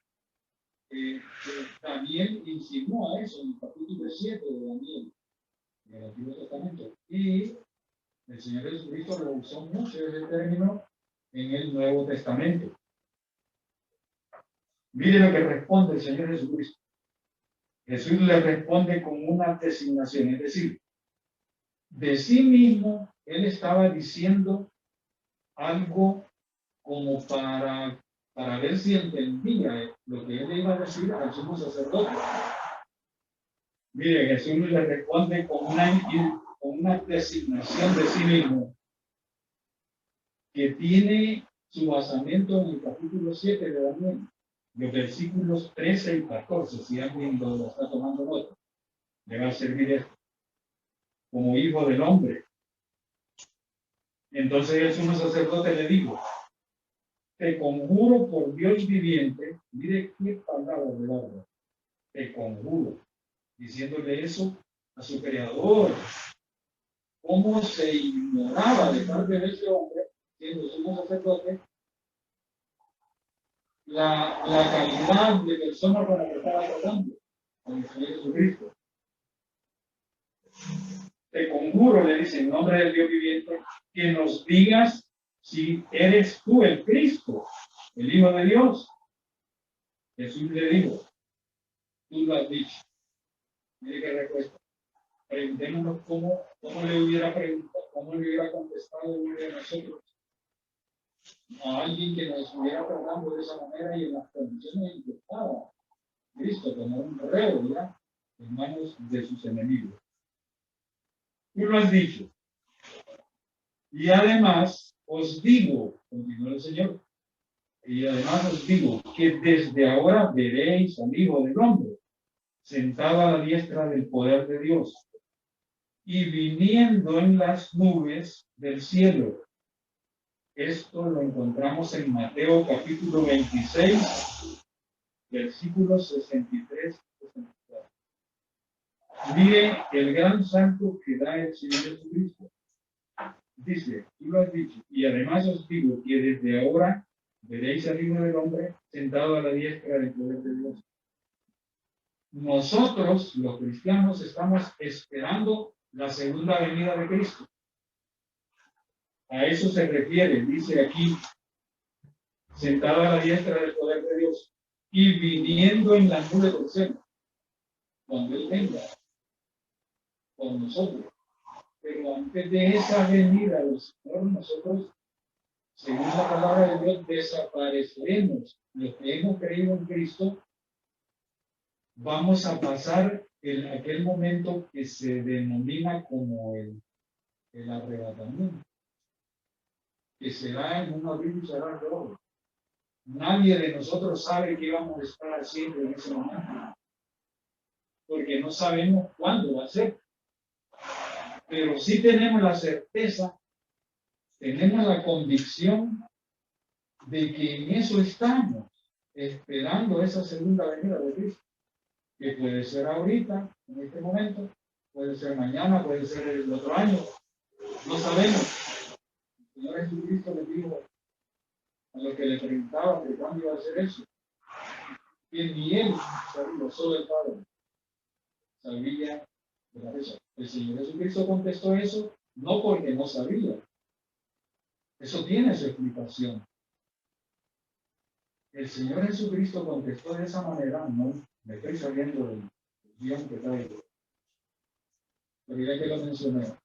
Daniel insinuó eso en el capítulo 7 de Daniel, en el Antiguo Testamento. Y el Señor Jesucristo lo usó mucho ese término en el Nuevo Testamento. Mire lo que responde el Señor Jesucristo. Jesús le responde con una designación, es decir, de sí mismo, él estaba diciendo algo como para ver si entendía lo que él le iba a decir al sumo sacerdote. Mire, Jesús le responde con una designación de sí mismo que tiene su basamento en el capítulo 7 de Daniel, los versículos 13 y 14. Si alguien lo está tomando nota, le va a servir esto. Como hijo del hombre. Entonces el sumo sacerdote le dijo: te conjuro por Dios viviente. Mire qué palabra de verdad. Te conjuro. Diciéndole eso a su creador. Cómo se ignoraba de parte de ese hombre, siendo sumo sacerdote, la calidad de persona con la que estaba tratando, con el Señor Jesucristo. te conjuro, le dice en nombre del Dios viviente, que nos digas si eres tú el Cristo, el Hijo de Dios. Jesús le dijo, tú lo has dicho. Mire qué respuesta. Preguntémonos cómo le hubiera preguntado, cómo le hubiera contestado uno de nosotros a alguien que nos estuviera tratando de esa manera y en las condiciones en que estaba Cristo, como un reo, ¿ya? En manos de sus enemigos. Tú lo has dicho. Y además os digo, continuó el Señor, y además os digo que desde ahora veréis al Hijo del Hombre sentado a la diestra del poder de Dios y viniendo en las nubes del cielo. Esto lo encontramos en Mateo capítulo 26, versículos 63 y 64. Mire el gran salto que da el Señor Jesucristo. Dice, tú lo has dicho, y además os digo que desde ahora veréis al Hijo del Hombre sentado a la diestra del poder de Dios. Nosotros, los cristianos, estamos esperando la segunda venida de Cristo. A eso se refiere, dice aquí, sentado a la diestra del poder de Dios y viniendo en la nube del cielo, cuando Él venga con nosotros. Pero antes de esa venida del Señor, nosotros, según la palabra de Dios, desapareceremos. Los que hemos creído en Cristo, vamos a pasar en aquel momento que se denomina como el arrebatamiento, que será en un abrir y cerrar de ojos. Nadie de nosotros sabe qué vamos a estar haciendo en ese momento, porque no sabemos cuándo va a ser. Pero sí tenemos la certeza, tenemos la convicción de que en eso estamos, esperando esa segunda venida de Cristo, que puede ser ahorita, en este momento, puede ser mañana, puede ser el otro año, no sabemos. El Señor Jesucristo le dijo a los que le preguntaban de cuándo iba a hacer eso, que ni Él sabía, solo el Padre sabía de la fecha. El Señor Jesucristo contestó eso no porque no sabía. Eso tiene su explicación. El Señor Jesucristo contestó de esa manera, no me estoy saliendo del guión que traigo, pero ya que lo mencioné.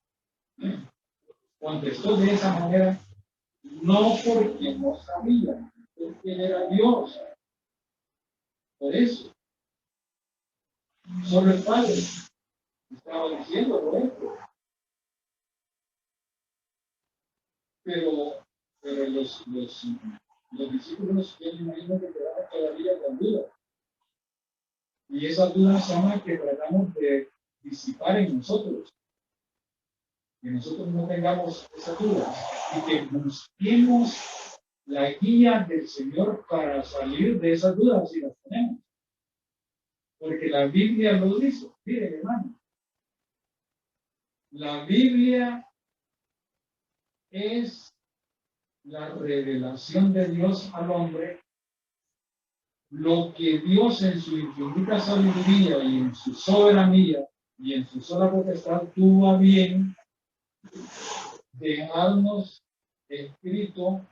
Contestó de esa manera no porque no sabía, porque Él era Dios. Por eso, solo el Padre estaba diciendo por esto. Pero los discípulos, yo me imagino que quedaron todavía con dudas. Y esas dudas son las que tratamos de disipar en nosotros. Que nosotros no tengamos esas dudas y que busquemos la guía del Señor para salir de esas dudas si las tenemos. Porque la Biblia lo dice. Miren, hermano. La Biblia es la revelación de Dios al hombre, lo que Dios en su infinita sabiduría y en su soberanía y en su sola potestad tuvo a bien dejarnos escrito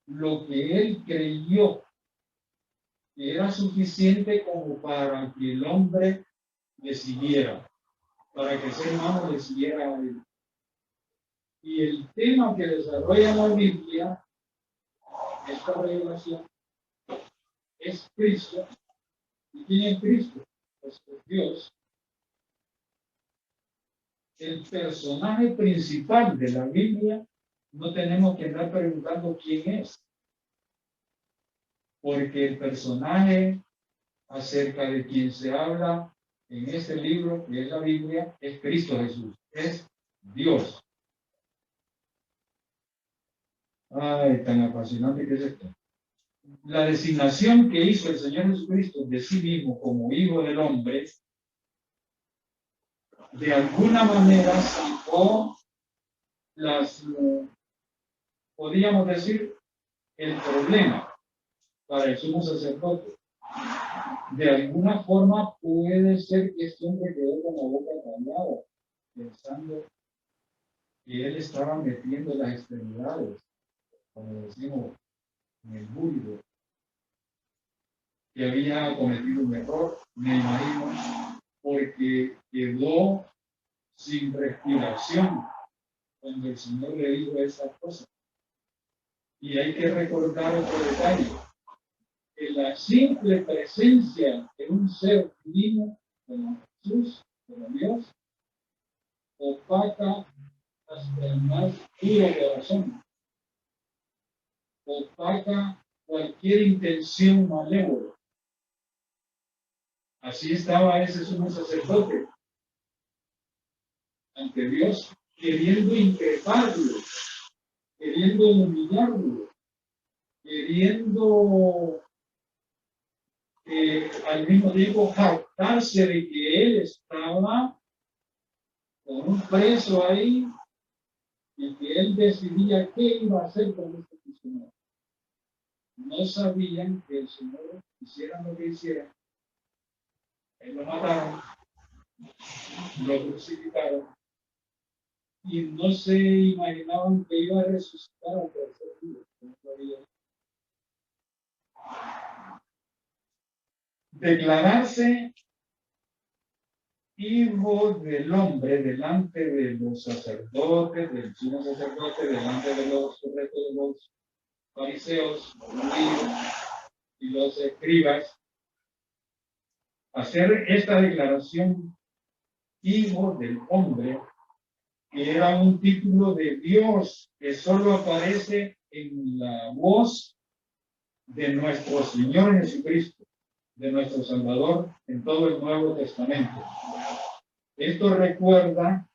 lo que Él creyó que era suficiente como para que el hombre le siguiera, para que el ser humano le siguiera a Él. Y el tema que desarrolla la Biblia, esta revelación, es Cristo. ¿Y quién es Cristo? Pues es Dios. El personaje principal de la Biblia, no tenemos que andar preguntando quién es. Porque el personaje acerca de quien se habla en este libro, que es la Biblia, es Cristo Jesús. Es Dios. Ay, tan apasionante que es esto. La designación que hizo el Señor Jesucristo de sí mismo como Hijo del Hombre, de alguna manera sacó podríamos decir, el problema para el sumo sacerdote. De alguna forma puede ser que este hombre quedó con la boca callada, pensando que él estaba metiendo las extremidades, como decimos en el vulgo, que había cometido un error, me imagino, porque quedó sin respiración cuando el Señor le dijo esas cosas. Y hay que recordar otro detalle, que la simple presencia de un ser divino como Jesús, como Dios, opaca hasta el más puro corazón, opaca cualquier intención malévola. Así estaba ese sumo sacerdote ante Dios, queriendo increparlo, queriendo humillarlo, queriendo al mismo tiempo jactarse de que él estaba con un preso ahí y que él decidía qué iba a hacer con este prisionero. No sabían que el Señor, hicieran lo que hicieran, él lo mataron, lo crucificaron y no se imaginaban que iba a resucitar al tercer día. Declararse hijo del hombre delante de los sacerdotes, del sumo sacerdote, delante de los restos de los fariseos, los judíos y los escribas, hacer esta declaración hijo del hombre, que era un título de Dios que solo aparece en la voz de nuestro Señor Jesucristo, de nuestro Salvador en todo el Nuevo Testamento. Esto recuerda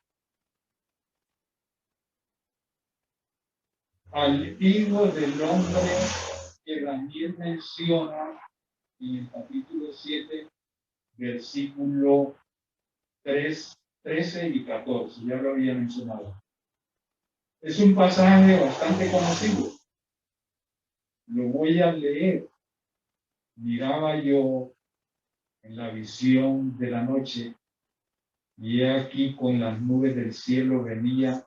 al Hijo del Hombre que Daniel menciona en el capítulo 7, versículo 13 y 14. Ya lo había mencionado. Es un pasaje bastante conocido. Lo voy a leer. Miraba yo en la visión de la noche, y aquí con las nubes del cielo venía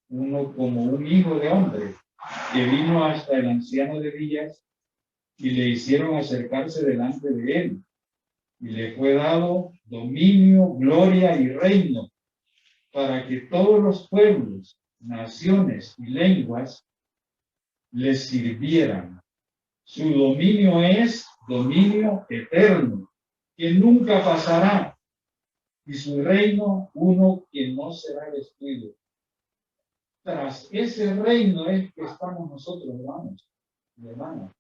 uno como un hijo de hombre, que vino hasta el anciano de días y le hicieron acercarse delante de él. Y le fue dado dominio, gloria y reino, para que todos los pueblos, naciones y lenguas les sirvieran. Su dominio es dominio eterno, que nunca pasará, y su reino uno que no será destruido. Tras ese reino es que estamos nosotros, hermanos y hermanas.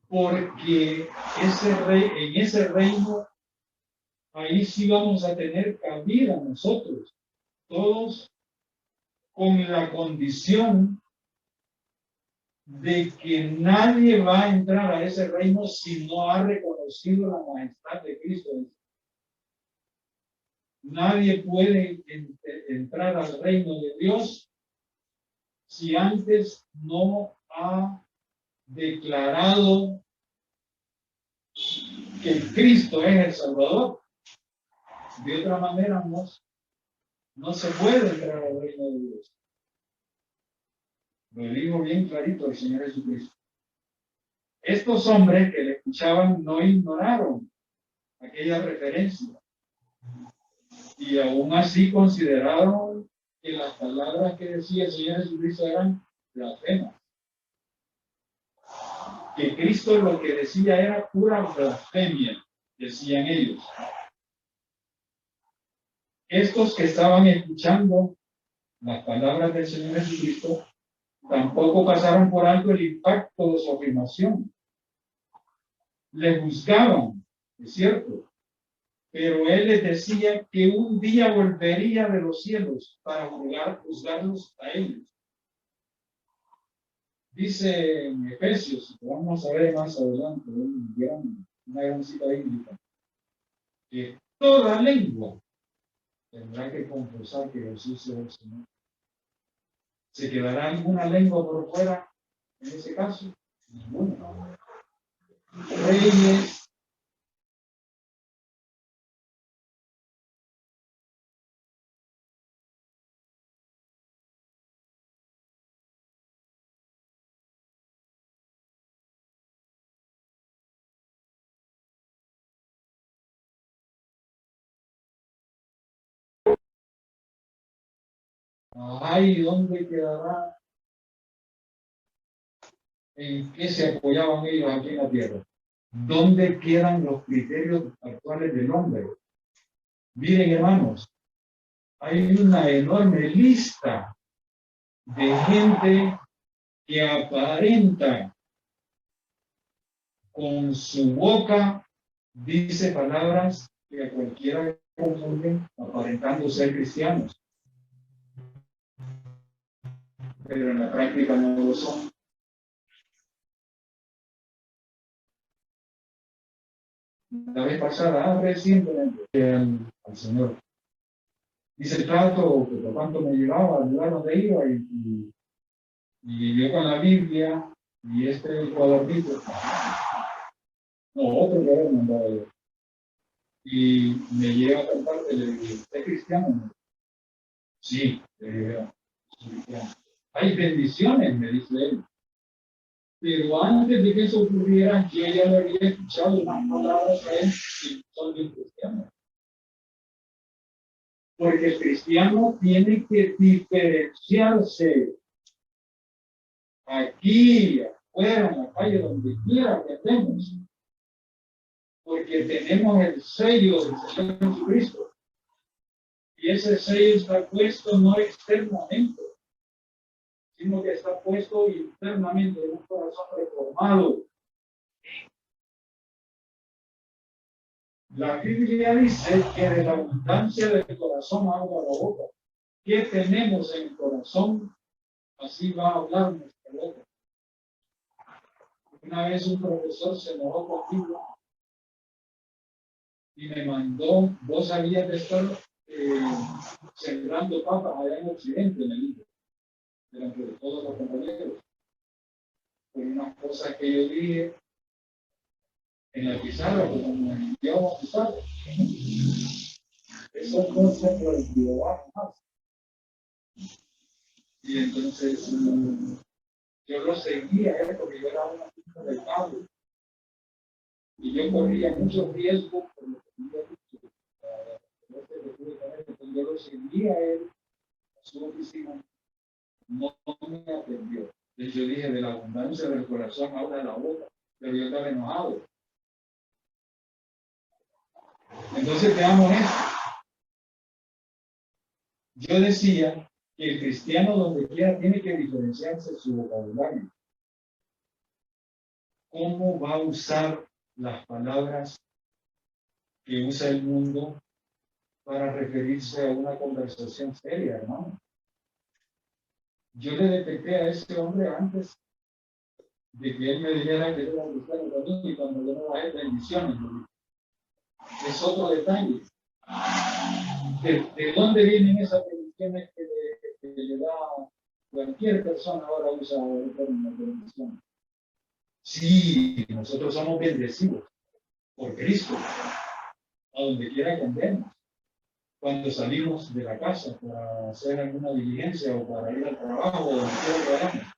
Porque en ese reino, ahí sí vamos a tener cabida nosotros, todos con la condición de que nadie va a entrar a ese reino si no ha reconocido la majestad de Cristo. Nadie puede entrar al reino de Dios si antes no ha declarado que Cristo es el Salvador. De otra manera no se puede entrar al reino de Dios. Lo digo bien clarito el Señor Jesucristo. Estos hombres que le escuchaban no ignoraron aquella referencia y aún así consideraron que las palabras que decía el Señor Jesucristo eran blasfemas. Que Cristo lo que decía era pura blasfemia, decían ellos. Estos que estaban escuchando las palabras del Señor Jesucristo tampoco pasaron por alto el impacto de su afirmación. Le juzgaban, es cierto, pero él les decía que un día volvería de los cielos para juzgarlos a ellos. Dice en Efesios, vamos a ver más adelante, una gran cita bíblica, que toda lengua tendrá que confesar que Jesús es el Señor. ¿Se quedará alguna lengua por fuera en ese caso? Ninguna. Reyes, Ay, ¿dónde quedará? ¿En qué se apoyaban ellos aquí en la tierra? ¿Dónde quedan los criterios actuales del hombre? Miren, hermanos, hay una enorme lista de gente que aparenta con su boca, dice palabras que a cualquiera confunden aparentando ser cristianos, pero en la práctica no lo son. La vez pasada, recientemente, al Señor. Dice el trato que por cuánto me llevaba al lugar donde iba y yo con la Biblia y este cuadernito. No, otro que había mandado yo. Y me lleva a tal parte, le digo, ¿usted es cristiano? Sí, le digo, soy cristiano. Hay bendiciones, me dice él. Pero antes de que eso ocurriera, yo ya le había escuchado unas palabras a él y son bien cristianos. Porque el cristiano tiene que diferenciarse aquí, afuera, en la calle, donde quiera que estemos. Porque tenemos el sello del Señor Jesucristo. Y ese sello está puesto no externamente, sino que está puesto internamente en un corazón reformado. La Biblia dice que de la abundancia del corazón habla la boca. ¿Qué tenemos en el corazón? Así va a hablar nuestra boca. Una vez un profesor se enojó conmigo y me mandó, vos sabías de estar sembrando papas allá en Occidente, en el Indio, delante de todos los compañeros. Por unas cosas que yo dije en la pizarra, como me envió a pizarra. Eso no se prohibió más. Y entonces yo lo seguía, porque yo era una hija del Pablo. Y yo corría muchos riesgos por lo que había dicho. Entonces yo lo seguía a él, a su oficina, no me atendió. Entonces yo dije, de la abundancia del corazón habla la boca, pero yo estaba enojado. Entonces veamos esto. Yo decía que el cristiano donde quiera tiene que diferenciarse su vocabulario. ¿Cómo va a usar las palabras que usa el mundo para referirse a una conversación seria, hermano? Yo le detecté a ese hombre antes de que él me dijera que era cristiano también, y cuando yo no bajé bendiciones. Es otro detalle. ¿De dónde vienen esas bendiciones que le da cualquier persona ahora usa el término bendición? Sí, nosotros somos bendecidos por Cristo, a donde quiera que andemos. Cuando salimos de la casa para hacer alguna diligencia o para ir al trabajo o donde quiera que vayamos,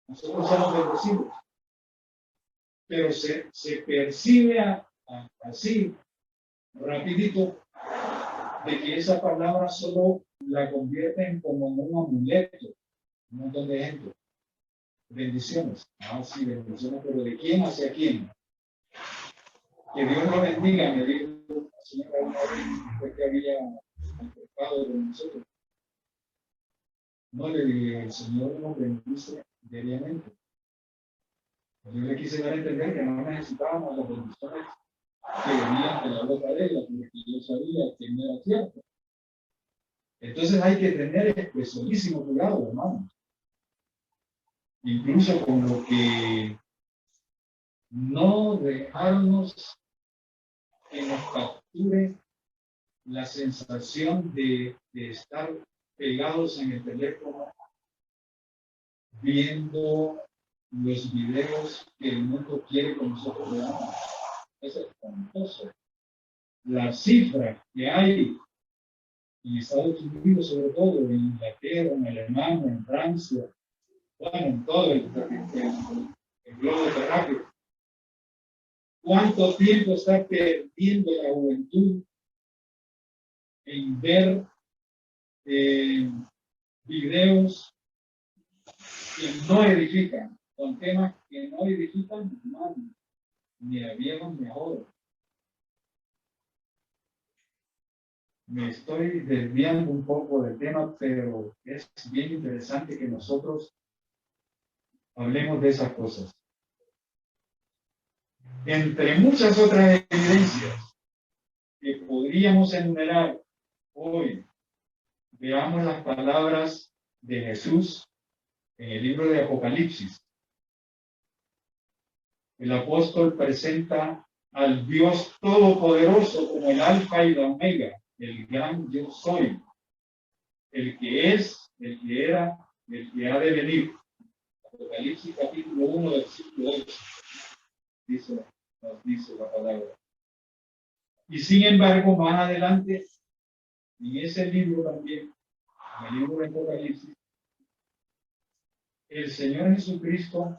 nosotros somos bendecidos. Pero se percibe así, rapidito, de que esa palabra solo la convierten como en un amuleto, un montón de gente. Bendiciones. Ah, sí, bendiciones, pero ¿de quién hacia quién? Que Dios lo bendiga, me dijo la señora una vez que había pecado con nosotros. No le dije, el Señor nos bendice diariamente. Yo le quise dar a entender que no necesitábamos las bendiciones que venían de la boca de ella, porque yo sabía que no era cierto. Entonces hay que tener especialísimo cuidado, hermano. Incluso con lo que no dejarnos que nos capture la sensación de estar pegados en el teléfono viendo los videos que el mundo quiere que nosotros veamos. Es espantoso. La cifra que hay en Estados Unidos, sobre todo, en Inglaterra, en Alemania, en Francia, bueno, en todo el globo terráqueo. ¿Cuánto tiempo está perdiendo la juventud en ver videos que no edifican, con temas que no edifican ni a viejos ni a jóvenes. Me estoy desviando un poco del tema, pero es bien interesante que nosotros hablemos de esas cosas. Entre muchas otras evidencias que podríamos enumerar hoy, veamos las palabras de Jesús en el libro de Apocalipsis. El apóstol presenta al Dios Todopoderoso como el Alfa y la Omega, el gran yo soy, el que es, el que era, el que ha de venir. Apocalipsis capítulo 1, versículo 8, nos dice la palabra. Y sin embargo, más adelante, en ese libro también, en el libro de Apocalipsis, el Señor Jesucristo,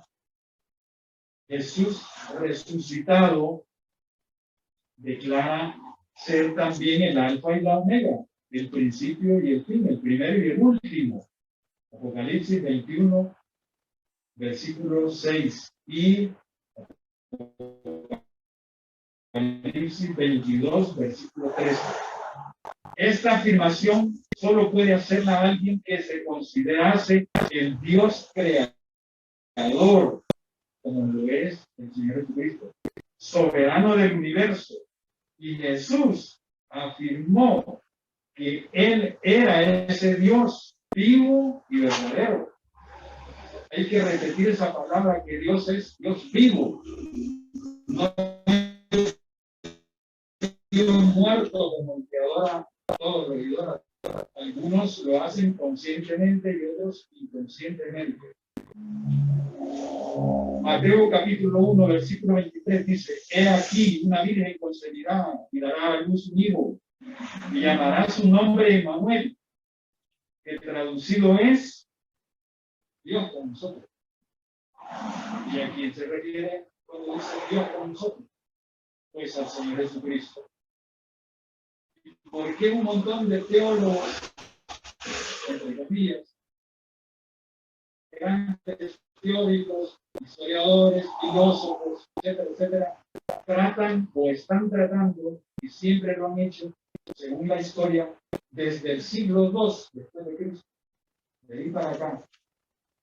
Jesús resucitado, declara ser también el Alfa y la Omega, el principio y el fin, el primero y el último. Apocalipsis 21, versículo 6 y Apocalipsis 22, versículo 13. Esta afirmación solo puede hacerla alguien que se considerase el Dios creador, como lo es el Señor Jesucristo, soberano del universo. Y Jesús afirmó que Él era ese Dios vivo y verdadero. Hay que repetir esa palabra, que Dios es Dios vivo, no es Dios muerto como el que adora todos los idólatras. Algunos lo hacen conscientemente y otros inconscientemente. Mateo capítulo 1, versículo 23 dice: He aquí, una virgen concebirá y dará a luz un hijo, y llamará su nombre Emmanuel, que traducido es Dios con nosotros. ¿Y a quién se refiere cuando dice Dios con nosotros? Pues al Señor Jesucristo. ¿Por qué un montón de teólogos, entre comillas, grandes teóricos, historiadores, filósofos, etcétera, etcétera, tratan o están tratando, y siempre lo han hecho, según la historia, desde el siglo II después de Cristo, de ahí para acá,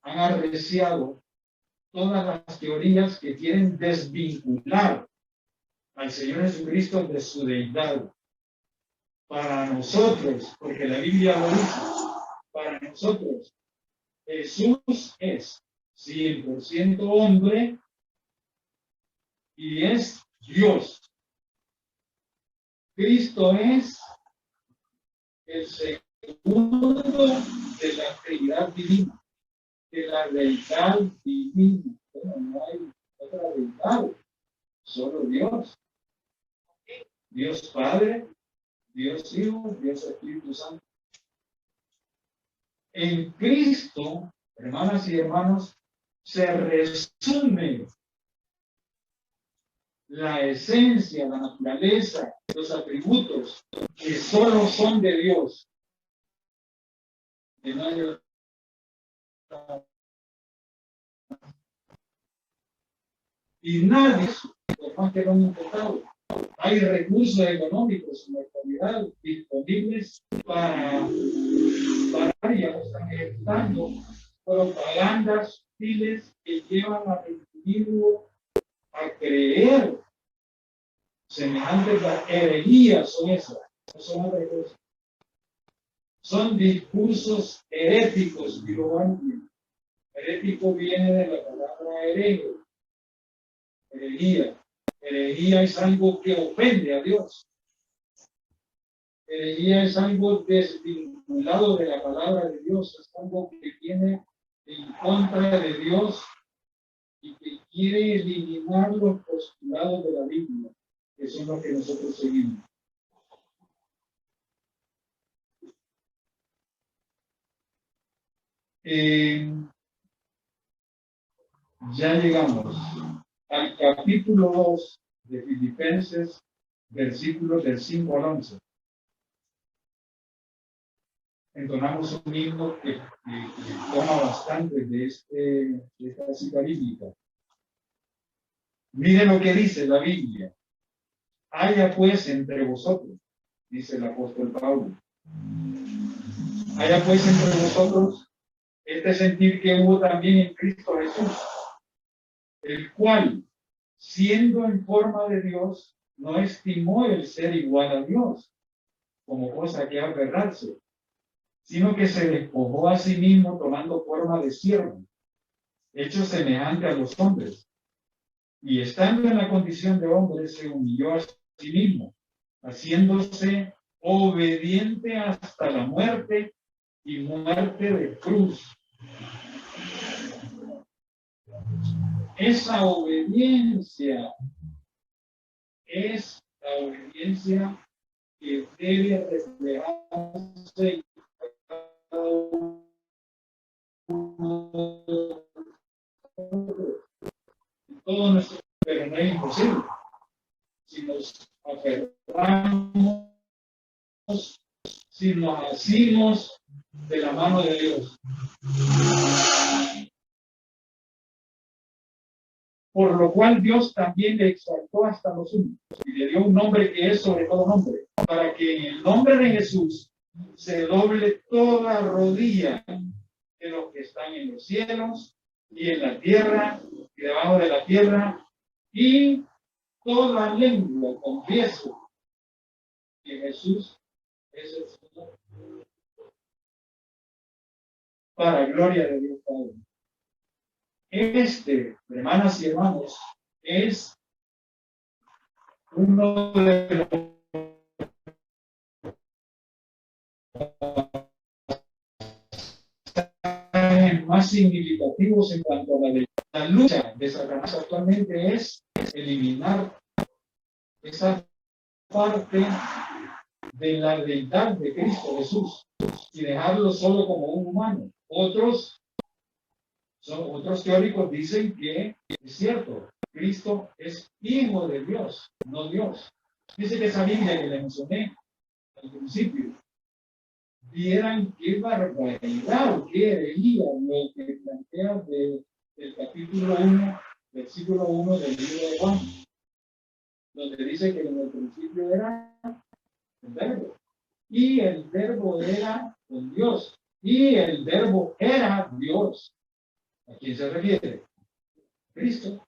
han arreciado todas las teorías que quieren desvincular al Señor Jesucristo de su deidad? Para nosotros, porque la Biblia lo dice, para nosotros, Jesús es 100% hombre y es Dios. Cristo es el segundo de la Trinidad divina, de la deidad divina. Bueno, no hay otra deidad, solo Dios. Dios Padre, Dios Hijo, Dios Espíritu Santo. En Cristo, hermanas y hermanos, se resume la esencia, la naturaleza, los atributos que solo son de Dios. Que no hay otra. Y nadie, por más que lo han intentado, hay recursos económicos en la actualidad disponibles para ya lo están ejecutando, propagandas sutiles que llevan al individuo a creer semejantes herejías. Son esas, no son otra cosa. Son discursos heréticos, digo antes. Herético viene de la palabra hereje, herejía. Herejía es algo que ofende a Dios. Herejía es algo desvinculado de la palabra de Dios, es algo que viene en contra de Dios y que quiere eliminar los postulados de la Biblia, que son los que nosotros seguimos. Ya llegamos al capítulo 2 de Filipenses, versículos del 5 al 11. entonamos un himno que toma bastante de esta cita bíblica. Miren lo que dice la Biblia. Haya pues entre vosotros, dice el apóstol Pablo. Haya pues entre vosotros este sentir que hubo también en Cristo Jesús, el cual, siendo en forma de Dios, no estimó el ser igual a Dios como cosa que aferrarse, sino que se despojó a sí mismo tomando forma de siervo, hecho semejante a los hombres, y estando en la condición de hombre se humilló a sí mismo, haciéndose obediente hasta la muerte y muerte de cruz. Esa obediencia es la obediencia que debe reflejarse en cada uno de todos nuestros, pero no es imposible. Si nos aferramos, si nos asimos de la mano de Dios. Por lo cual Dios también le exaltó hasta lo sumo y le dio un nombre que es sobre todo nombre, para que en el nombre de Jesús se doble toda rodilla de los que están en los cielos y en la tierra y debajo de la tierra, y toda lengua confiese que Jesús es el Señor, para gloria de Dios Padre. Hermanas y hermanos, es uno de los más significativos en cuanto a la lucha de Satanás actualmente, es eliminar esa parte de la deidad de Cristo Jesús y dejarlo solo como un humano. Otros teóricos dicen que es cierto, Cristo es hijo de Dios, no Dios. Dice que esa Biblia que le mencioné al principio, vieran qué barbaridad, qué herejía lo que plantea del capítulo 1, versículo 1 del libro de Juan, donde dice que en el principio era el verbo, y el verbo era con Dios, y el verbo era Dios. ¿A quién se refiere? Cristo.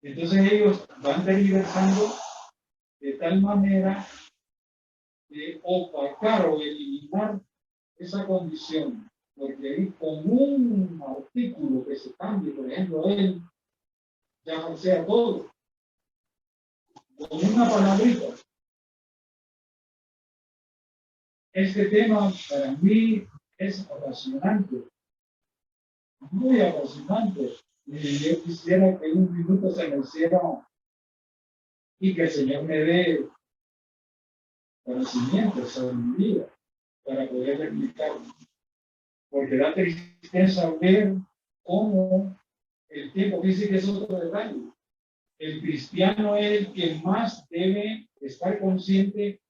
Entonces ellos van tergiversando de tal manera de opacar o eliminar esa condición, porque ahí con un artículo que se cambie, por ejemplo, él ya falsea todo, con una palabrita. Este tema para mí es apasionante, muy apasionante, y yo quisiera que un minuto se me hiciera y que el Señor me dé conocimiento sobre mi vida para poder explicarlo. Porque da tristeza ver cómo el tiempo, dice que es otro detalle. El cristiano es el que más debe estar consciente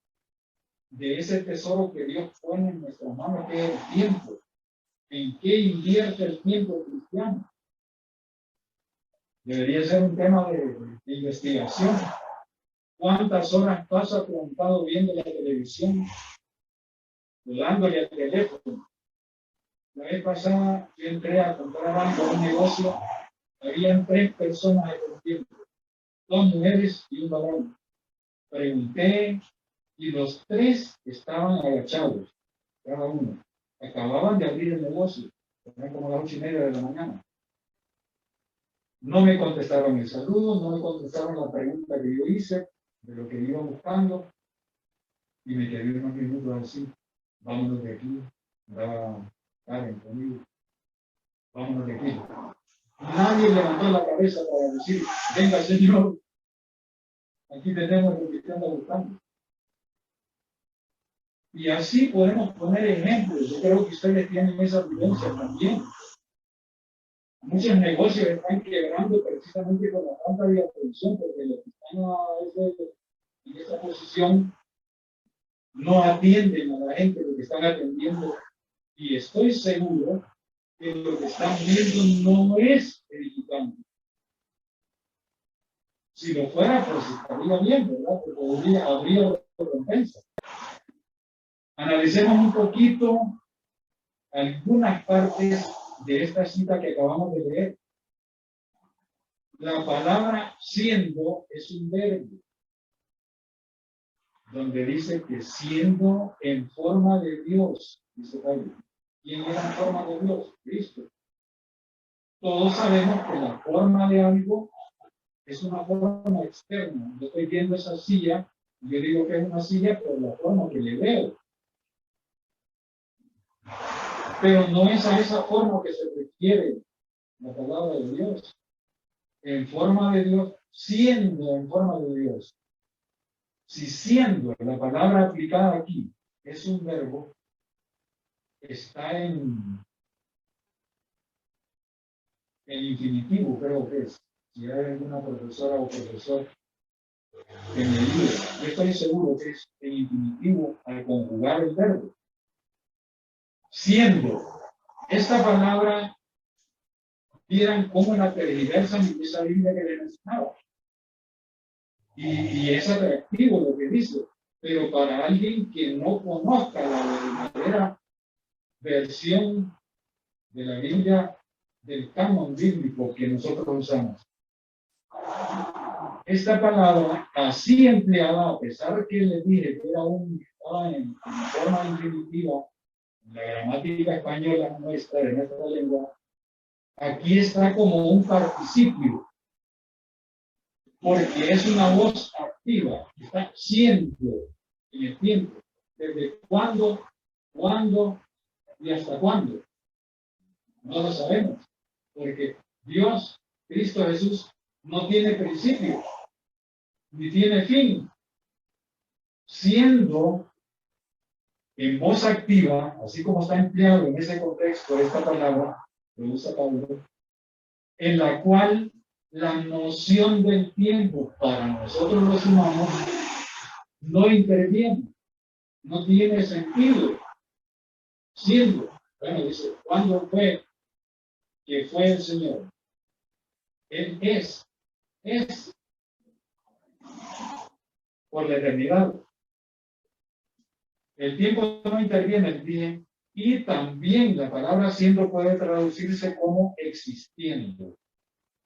de ese tesoro que Dios pone en nuestras manos, que es el tiempo. ¿En qué invierte el tiempo cristiano? Debería ser un tema de investigación. ¿Cuántas horas pasa plantado viendo la televisión, dándole al teléfono? La vez pasada yo entré a comprar algo a un negocio, habían 3 personas al tiempo, 2 mujeres y un varón. Pregunté y los 3 estaban agachados, cada uno. Acababan de abrir el negocio, eran como las 8:30 de la mañana. No me contestaron el saludo, no me contestaron la pregunta que yo hice, de lo que iba buscando, y me quedé unos minutos así. Vámonos de aquí, andaba Karen conmigo, vámonos de aquí. Nadie levantó la cabeza para decir, venga Señor, aquí tenemos lo que usted anda buscando. Y así podemos poner ejemplos. Yo creo que ustedes tienen esa vivencia también. Muchos negocios están quebrando precisamente con la falta de atención, porque los que están a veces en esa posición no atienden a la gente lo que están atendiendo, y estoy seguro que lo que están viendo no es edificante. Si lo fuera, pues estaría bien, ¿verdad? Porque habría recompensa. Analicemos un poquito algunas partes de esta cita que acabamos de leer. La palabra siendo es un verbo, donde dice que siendo en forma de Dios, dice Pablo. ¿Quién era en forma de Dios? Cristo. Todos sabemos que la forma de algo es una forma externa. Yo estoy viendo esa silla, yo digo que es una silla por la forma que le veo. Pero no es a esa forma que se refiere la palabra de Dios. En forma de Dios, siendo en forma de Dios. Si siendo, la palabra aplicada aquí es un verbo, está en infinitivo, creo que es. Si hay alguna profesora o profesor que me ayude, yo estoy seguro que es en infinitivo al conjugar el verbo. Siendo, esta palabra, vieran cómo la tergiversan en esa Biblia que les mencionaba. Y es atractivo lo que dice, pero para alguien que no conozca la verdadera versión de la Biblia, del canon bíblico que nosotros usamos, esta palabra, así empleada, a pesar de que le dije que estaba en forma infinitiva, la gramática española nuestra, de nuestra lengua, aquí está como un participio, porque es una voz activa, está siempre en el tiempo. ¿Desde cuándo y hasta cuándo? No lo sabemos, porque Dios, Cristo Jesús, no tiene principio, ni tiene fin. Siendo en voz activa, así como está empleado en ese contexto esta palabra, que usa Pablo, en la cual la noción del tiempo para nosotros los humanos no interviene, no tiene sentido. Siendo, bueno, dice, ¿cuándo fue que fue el Señor? Él es por la eternidad. El tiempo no interviene, el bien, y también la palabra siendo puede traducirse como existiendo.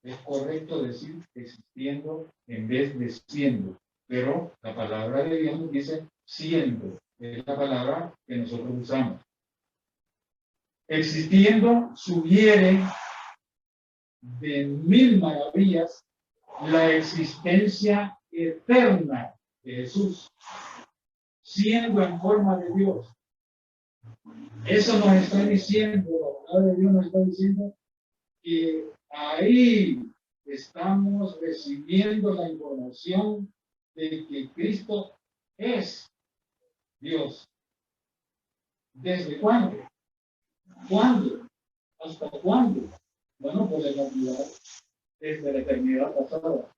Es correcto decir existiendo en vez de siendo, pero la palabra de Dios nos dice siendo, es la palabra que nosotros usamos. Existiendo sugiere de mil maravillas la existencia eterna de Jesús, siendo en forma de Dios. Eso nos está diciendo, la palabra de Dios nos está diciendo que ahí estamos recibiendo la información de que Cristo es Dios. ¿Desde cuándo? ¿Cuándo? ¿Hasta cuándo? Bueno, pues en la eternidad, desde la eternidad pasada.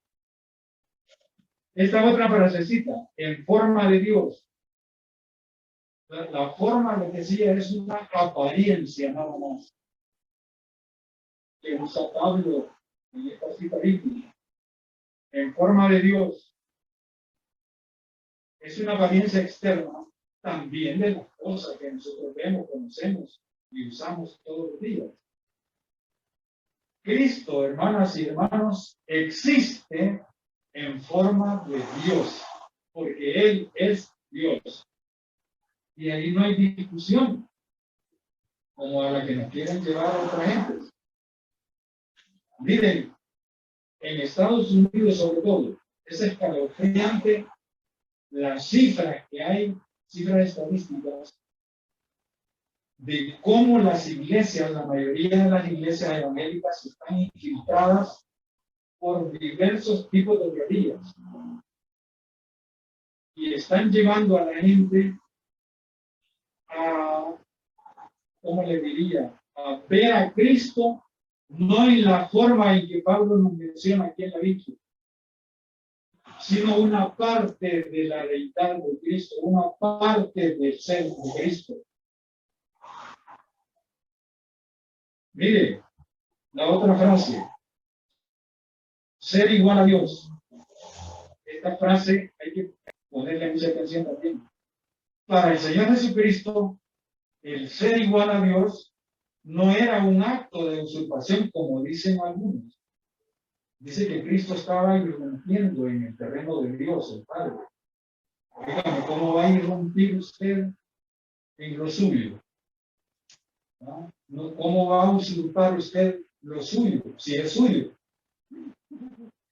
Esta otra frasecita, en forma de Dios. La forma, lo que decía, es una apariencia nada más que usa Pablo en esta cita bíblica. En forma de Dios. Es una apariencia externa también de las cosas que nosotros vemos, conocemos y usamos todos los días. Cristo, hermanas y hermanos, existe en forma de Dios, porque Él es Dios. Y ahí no hay discusión, como a la que nos quieren llevar a otra gente. Miren, en Estados Unidos sobre todo, es escalofriante las cifras que hay, cifras estadísticas, de cómo las iglesias, la mayoría de las iglesias evangélicas están infiltradas por diversos tipos de teorías y están llevando a la gente a, ¿cómo le diría?, a ver a Cristo no en la forma en que Pablo nos menciona aquí en la Biblia, sino una parte de la deidad de Cristo, una parte del ser de Cristo. Mire, la otra frase, ser igual a Dios. Esta frase hay que ponerle mucha atención también. Para el Señor Jesucristo, el ser igual a Dios no era un acto de usurpación, como dicen algunos. Dice que Cristo estaba irrumpiendo en el terreno de Dios, el Padre. Dígame, ¿cómo va a irrumpir usted en lo suyo? ¿No? ¿Cómo va a usurpar usted lo suyo, si es suyo?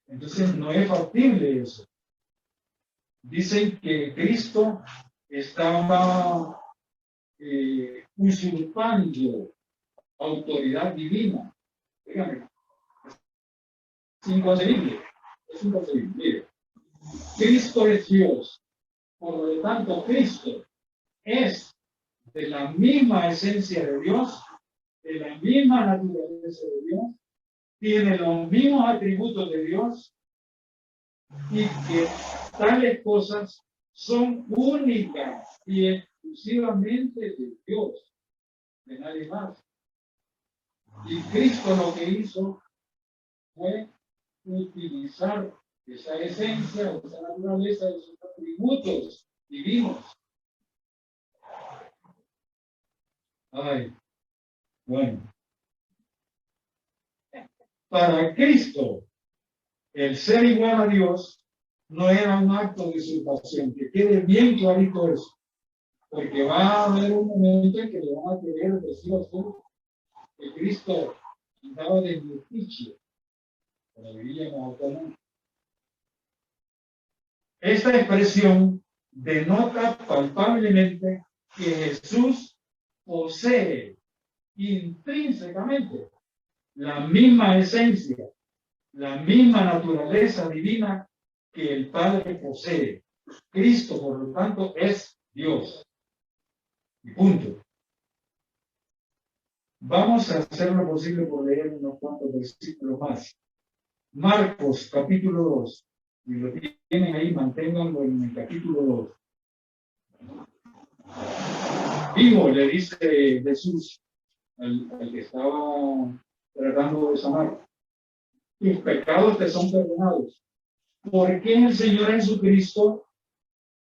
Entonces no es factible eso. Dicen que Cristo estaba usurpando autoridad divina. Dígame, es inconcebible. Es inconcebible. Mire, Cristo es Dios. Por lo tanto, Cristo es de la misma esencia de Dios, de la misma naturaleza de Dios, tiene los mismos atributos de Dios y que tales cosas son únicas y exclusivamente de Dios, de nadie más. Y Cristo lo que hizo fue utilizar esa esencia, esa naturaleza, esos atributos divinos. Ay, bueno. Para Cristo, el ser igual a Dios no era un acto de usurpación, que quede bien clarito eso, porque va a haber un momento en que le van a querer decir a usted que Cristo andaba de metiche, como diríamos actualmente. Esta expresión denota palpablemente que Jesús posee intrínsecamente la misma esencia, la misma naturaleza divina que el Padre posee. Cristo, por lo tanto, es Dios. Y punto. Vamos a hacer lo posible por leer unos cuantos versículos más. Marcos, capítulo 2. Y lo tienen ahí, manténganlo en el capítulo 2. Vivo, le dice Jesús al que estaba tratando de sanar. Tus pecados te son perdonados. ¿Por qué el Señor Jesucristo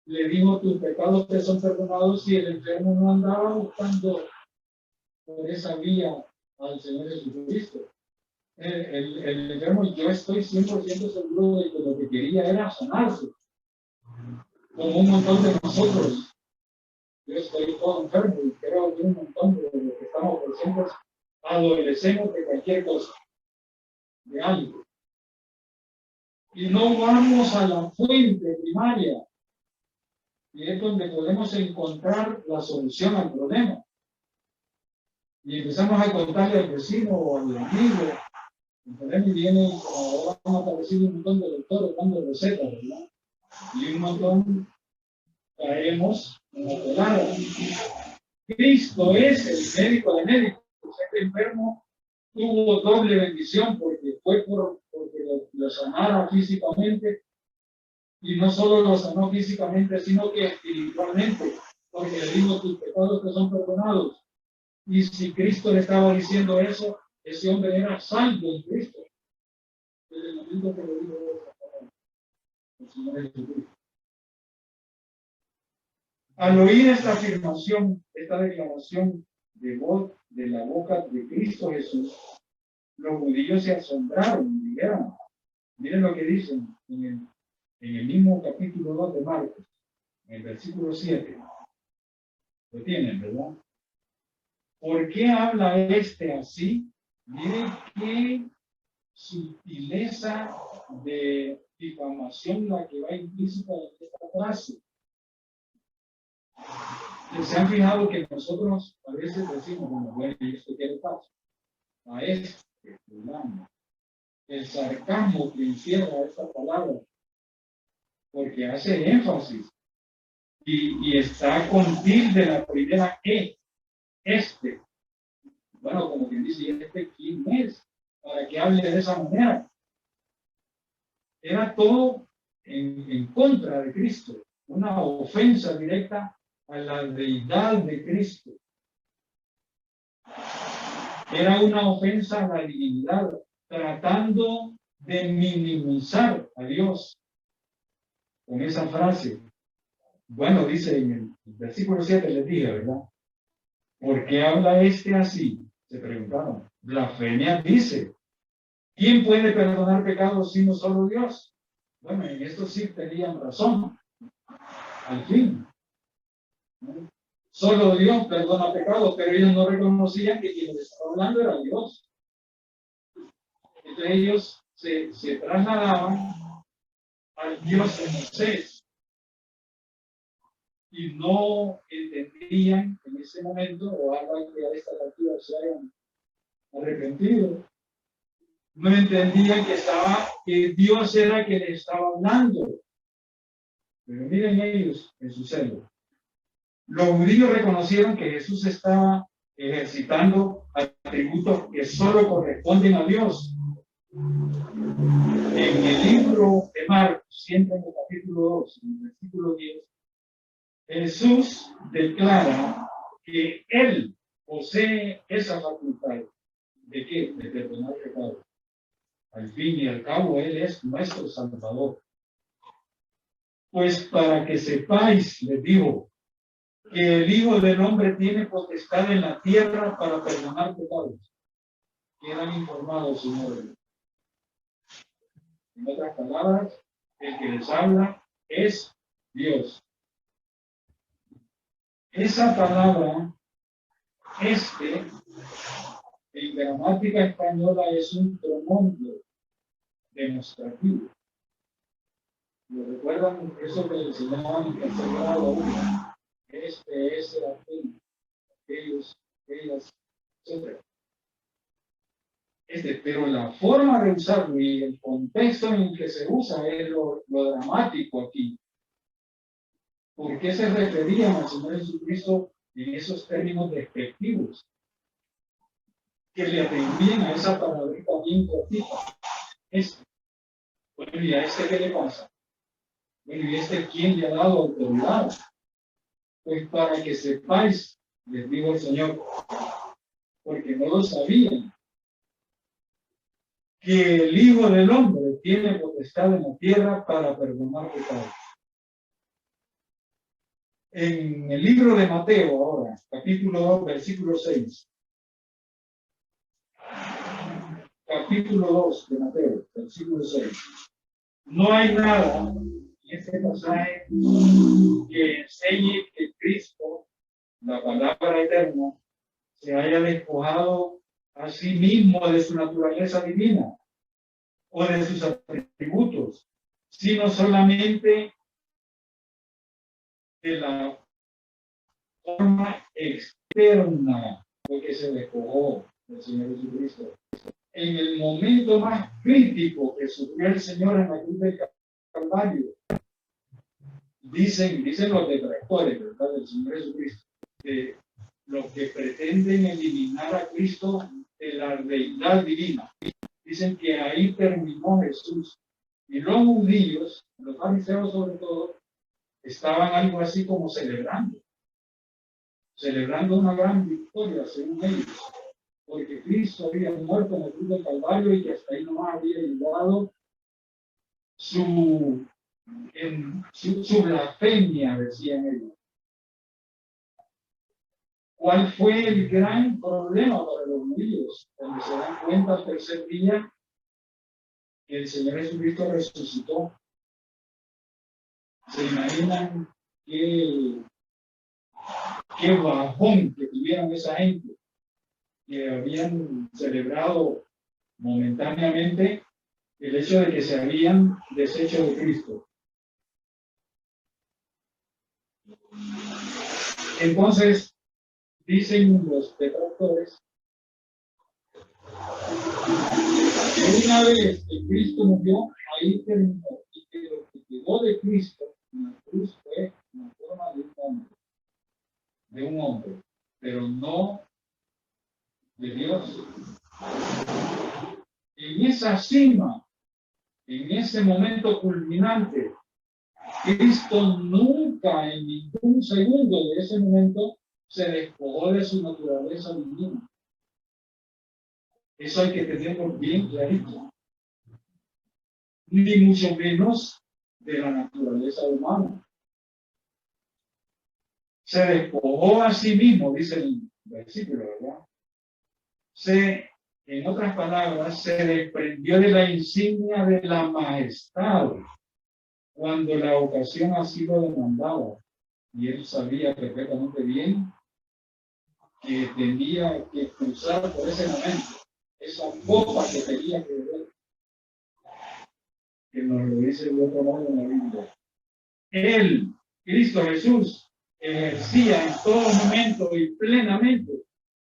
le dijo tus pecados te son perdonados si el enfermo no andaba buscando por esa vía al Señor Jesucristo? El enfermo, yo estoy 100% seguro de que lo que quería era sanarse, como un montón de nosotros. Yo estoy todo enfermo y creo que un montón de los que estamos presentes adolecemos de cualquier cosa, de algo. Y no vamos a la fuente primaria, y es donde podemos encontrar la solución al problema. Y empezamos a contarle al vecino o al amigo. Entonces viene, ahora van a aparecer un montón de doctores dando recetas, ¿verdad? Y un montón caemos en la colada. Cristo es el médico de médicos. Este enfermo tuvo doble bendición porque fue porque lo sanara físicamente, y no solo lo sanó físicamente, sino que espiritualmente, porque le dijo tus pecados te son perdonados. Y si Cristo le estaba diciendo eso, ese hombre era salvo en Cristo. Desde el momento que le dijo el Señor Jesucristo. Al oír esta afirmación, esta declaración de la boca de Cristo Jesús, los judíos se asombraron y dijeron, miren lo que dicen en el mismo capítulo 2 de Marcos, en el versículo 7. Lo tienen, ¿verdad? ¿Por qué habla este así? Miren qué sutileza de difamación la que va implícita en esta frase. ¿Se han fijado que nosotros a veces decimos, bueno, ¿y esto qué le pasa? A este fulano. El sarcasmo que encierra esta palabra, porque hace énfasis y está con tilde la primera E, este. Bueno, como quien dice, ¿este quién es? Para que hable de esa manera. Era todo en contra de Cristo, una ofensa directa a la deidad de Cristo. Era una ofensa a la divinidad, tratando de minimizar a Dios con esa frase. Bueno, dice en el versículo 7, les dije, ¿verdad? ¿Por qué habla este así? Se preguntaron. Blasfemia dice, ¿quién puede perdonar pecados sino solo Dios? Bueno, en esto sí tenían razón. Al fin. Solo Dios perdona pecados, pero ellos no reconocían que quien les estaba hablando era Dios. Entonces ellos se trasladaban al Dios de Moisés y no entendían en ese momento, o algo que a esta altura se hayan arrepentido, no entendían que Dios era quien les estaba hablando. Pero miren ellos en su celo. Los judíos reconocieron que Jesús estaba ejercitando atributos que solo corresponden a Dios. En el libro de Marcos, siempre en el capítulo 2, en el versículo 10, Jesús declara que Él posee esa facultad. ¿De qué? De perdonar pecados. Al fin y al cabo, Él es nuestro Salvador. Pues para que sepáis, les digo, que el Hijo del Hombre tiene potestad en la tierra para perdonar pecados. Quedan informados, señores. En otras palabras, el que les habla es Dios. Esa palabra, en gramática española es un pronombre demostrativo. ¿Lo recuerdan? Eso que le enseñaban en tercer grado. Ese, aquel, aquellos, ellas, etc. Pero la forma de usarlo y el contexto en el que se usa es lo dramático aquí. ¿Por qué se referían al Señor Jesucristo en esos términos despectivos? Que le atribuyen a esa palabrita bien cortita. Bueno, ¿y a qué le pasa? Bueno, ¿y quién le ha dado autoridad? Pues para que sepáis, les digo el Señor, porque no lo sabían, que el Hijo del Hombre tiene potestad en la tierra para perdonar pecados. En el libro de Mateo, ahora, capítulo 2, versículo 6. Capítulo 2 de Mateo, versículo 6. No hay nada en este pasaje que enseñe que Cristo, la palabra eterna, se haya despojado a sí mismo de su naturaleza divina o de sus atributos, sino solamente de la forma externa porque se despojó del Señor Jesucristo. En el momento más crítico que sufrió el Señor en la cruz del Calvario, dicen los detractores, ¿verdad?, del Señor Jesucristo, que los que pretenden eliminar a Cristo de la deidad divina, dicen que ahí terminó Jesús. Y los judíos, los fariseos sobre todo, estaban algo así como celebrando una gran victoria según ellos, porque Cristo había muerto en la cruz del Calvario y que hasta ahí nomás había llegado su blasfemia, decían ellos. ¿Cuál fue el gran problema para los judíos? Cuando se dan cuenta al tercer día que el Señor Jesucristo resucitó. ¿Se imaginan qué bajón que tuvieron esa gente que habían celebrado momentáneamente el hecho de que se habían deshecho de Cristo? Entonces, dicen los detractores que una vez que Cristo murió, ahí terminó, y que lo que quedó de Cristo en la cruz fue la forma de un hombre, pero no de Dios. En esa cima, en ese momento culminante, Cristo nunca en ningún segundo de ese momento se despojó de su naturaleza divina. Eso hay que tenerlo bien clarito. Ni mucho menos de la naturaleza humana. Se despojó a sí mismo, dice el versículo, ¿verdad? En otras palabras, se desprendió de la insignia de la majestad cuando la ocasión así lo demandaba. Y él sabía perfectamente bien que tenía que cruzar por ese momento, esa copa que tenía que beber, que nos lo dice de otro modo en la Biblia. Él, Cristo Jesús, ejercía en todo momento y plenamente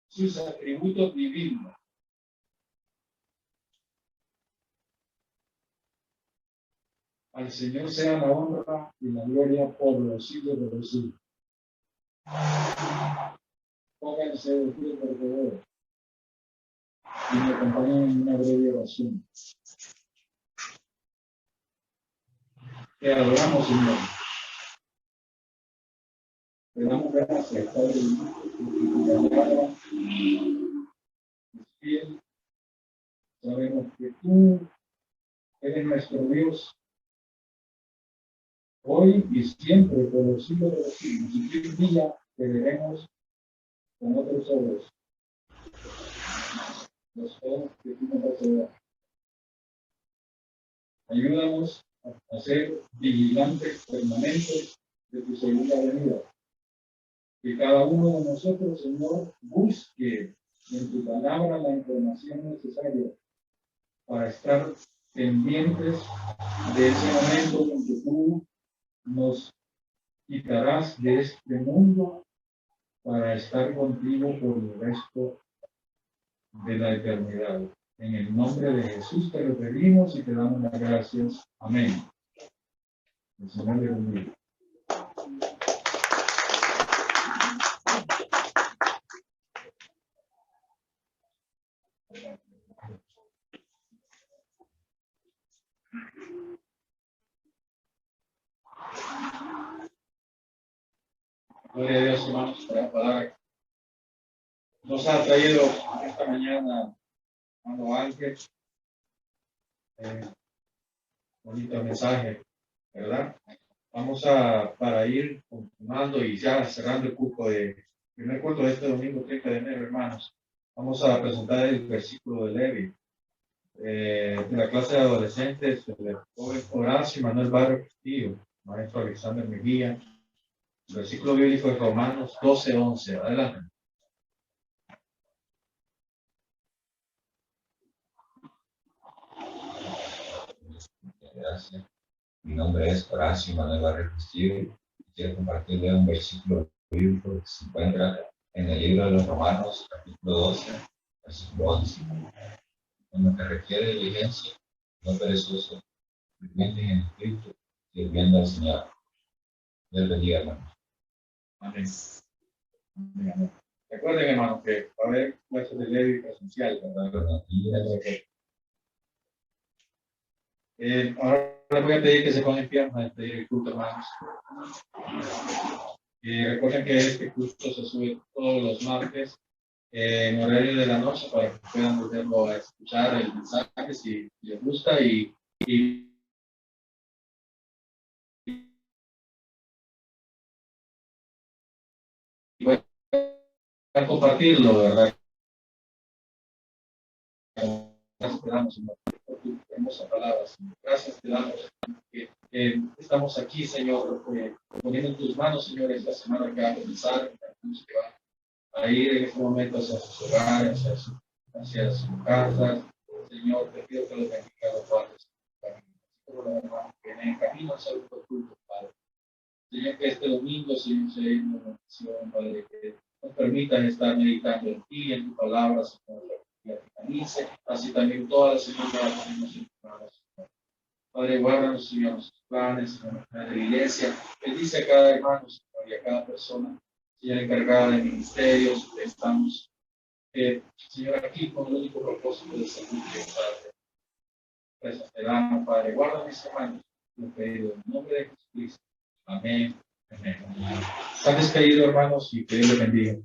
sus atributos divinos. Al Señor sea la honra y la gloria por los siglos de los siglos. Pónganse de pie, por favor, y me acompañen en una breve oración. Te adoramos, Señor. Te damos gracias, Padre, porque tu palabra es fiel. Sabemos que tú eres nuestro Dios, hoy y siempre, por los siglos de los siglos. Y que un día te veremos con otros ojos, los ojos que tú nos vas a dar. Ayúdanos a ser vigilantes permanentes de tu segunda venida. Que cada uno de nosotros, Señor, busque en tu palabra la información necesaria para estar pendientes de ese momento en que tú nos quitarás de este mundo para estar contigo por el resto de la eternidad. En el nombre de Jesús te lo pedimos y te damos las gracias. Amén. El Señor le bendiga. Gloria a Dios, hermanos, por la palabra. Nos ha traído esta mañana, hermano Ángel, bonito mensaje, ¿verdad? Vamos para ir continuando y ya cerrando el primer culto de este domingo 30 de enero, hermanos. Vamos a presentar el versículo de Levi, de la clase de adolescentes, del joven Horacio Manuel Barrio Castillo, maestro Alexander Mejía. El versículo bíblico de Romanos 12:11. Adelante. Gracias. Mi nombre es Horacio Manuel Barrio Castillo y quiero compartirles un versículo bíblico que se encuentra en el libro de los Romanos, capítulo 12, versículo 11. En lo que requiere diligencia, no perezoso, firmes en espíritu, sirviendo al Señor. Dios bendiga, hermano. Amén. Recuerden, hermano, que va a haber clases de Levi presencial, ¿verdad? Ahora les voy a pedir que se pongan en pie a despedir el culto, hermanos. Recuerden que este culto se sube todos los martes en horario de la noche para que puedan volverlo a escuchar el mensaje si les gusta y a compartirlo, ¿verdad? Gracias te damos, Señor, por tu hermosa palabra, Señor. Gracias te damos. Estamos aquí, Señor, poniendo en tus manos, Señor, esta semana que va a comenzar, que va a ir en este momento hacia sus hogares, hacia sus casas. Señor, te pido que los bendiga a los padres, por los hermanos que vienen en camino al saludo culto, Padre. Señor, que este domingo, Señor, sea una bendición, Padre, que nos permitan estar meditando en ti, en tu palabra, Señor, que finalice, así también todas las semanas la ponemos en tus manos, Señor. Padre, guárdanos, Señor, nuestros planes, Señor, de la iglesia. Bendice a cada hermano, Señor, y a cada persona, Señor, encargada de ministerios. Estamos, Señor, aquí con el único propósito de servir, Padre. Gracias te damos, Padre. Guarda mis hermanos, lo pedido en nombre de Jesucristo. Amén. Amén. Están despedidos, hermanos, y que Dios les bendiga.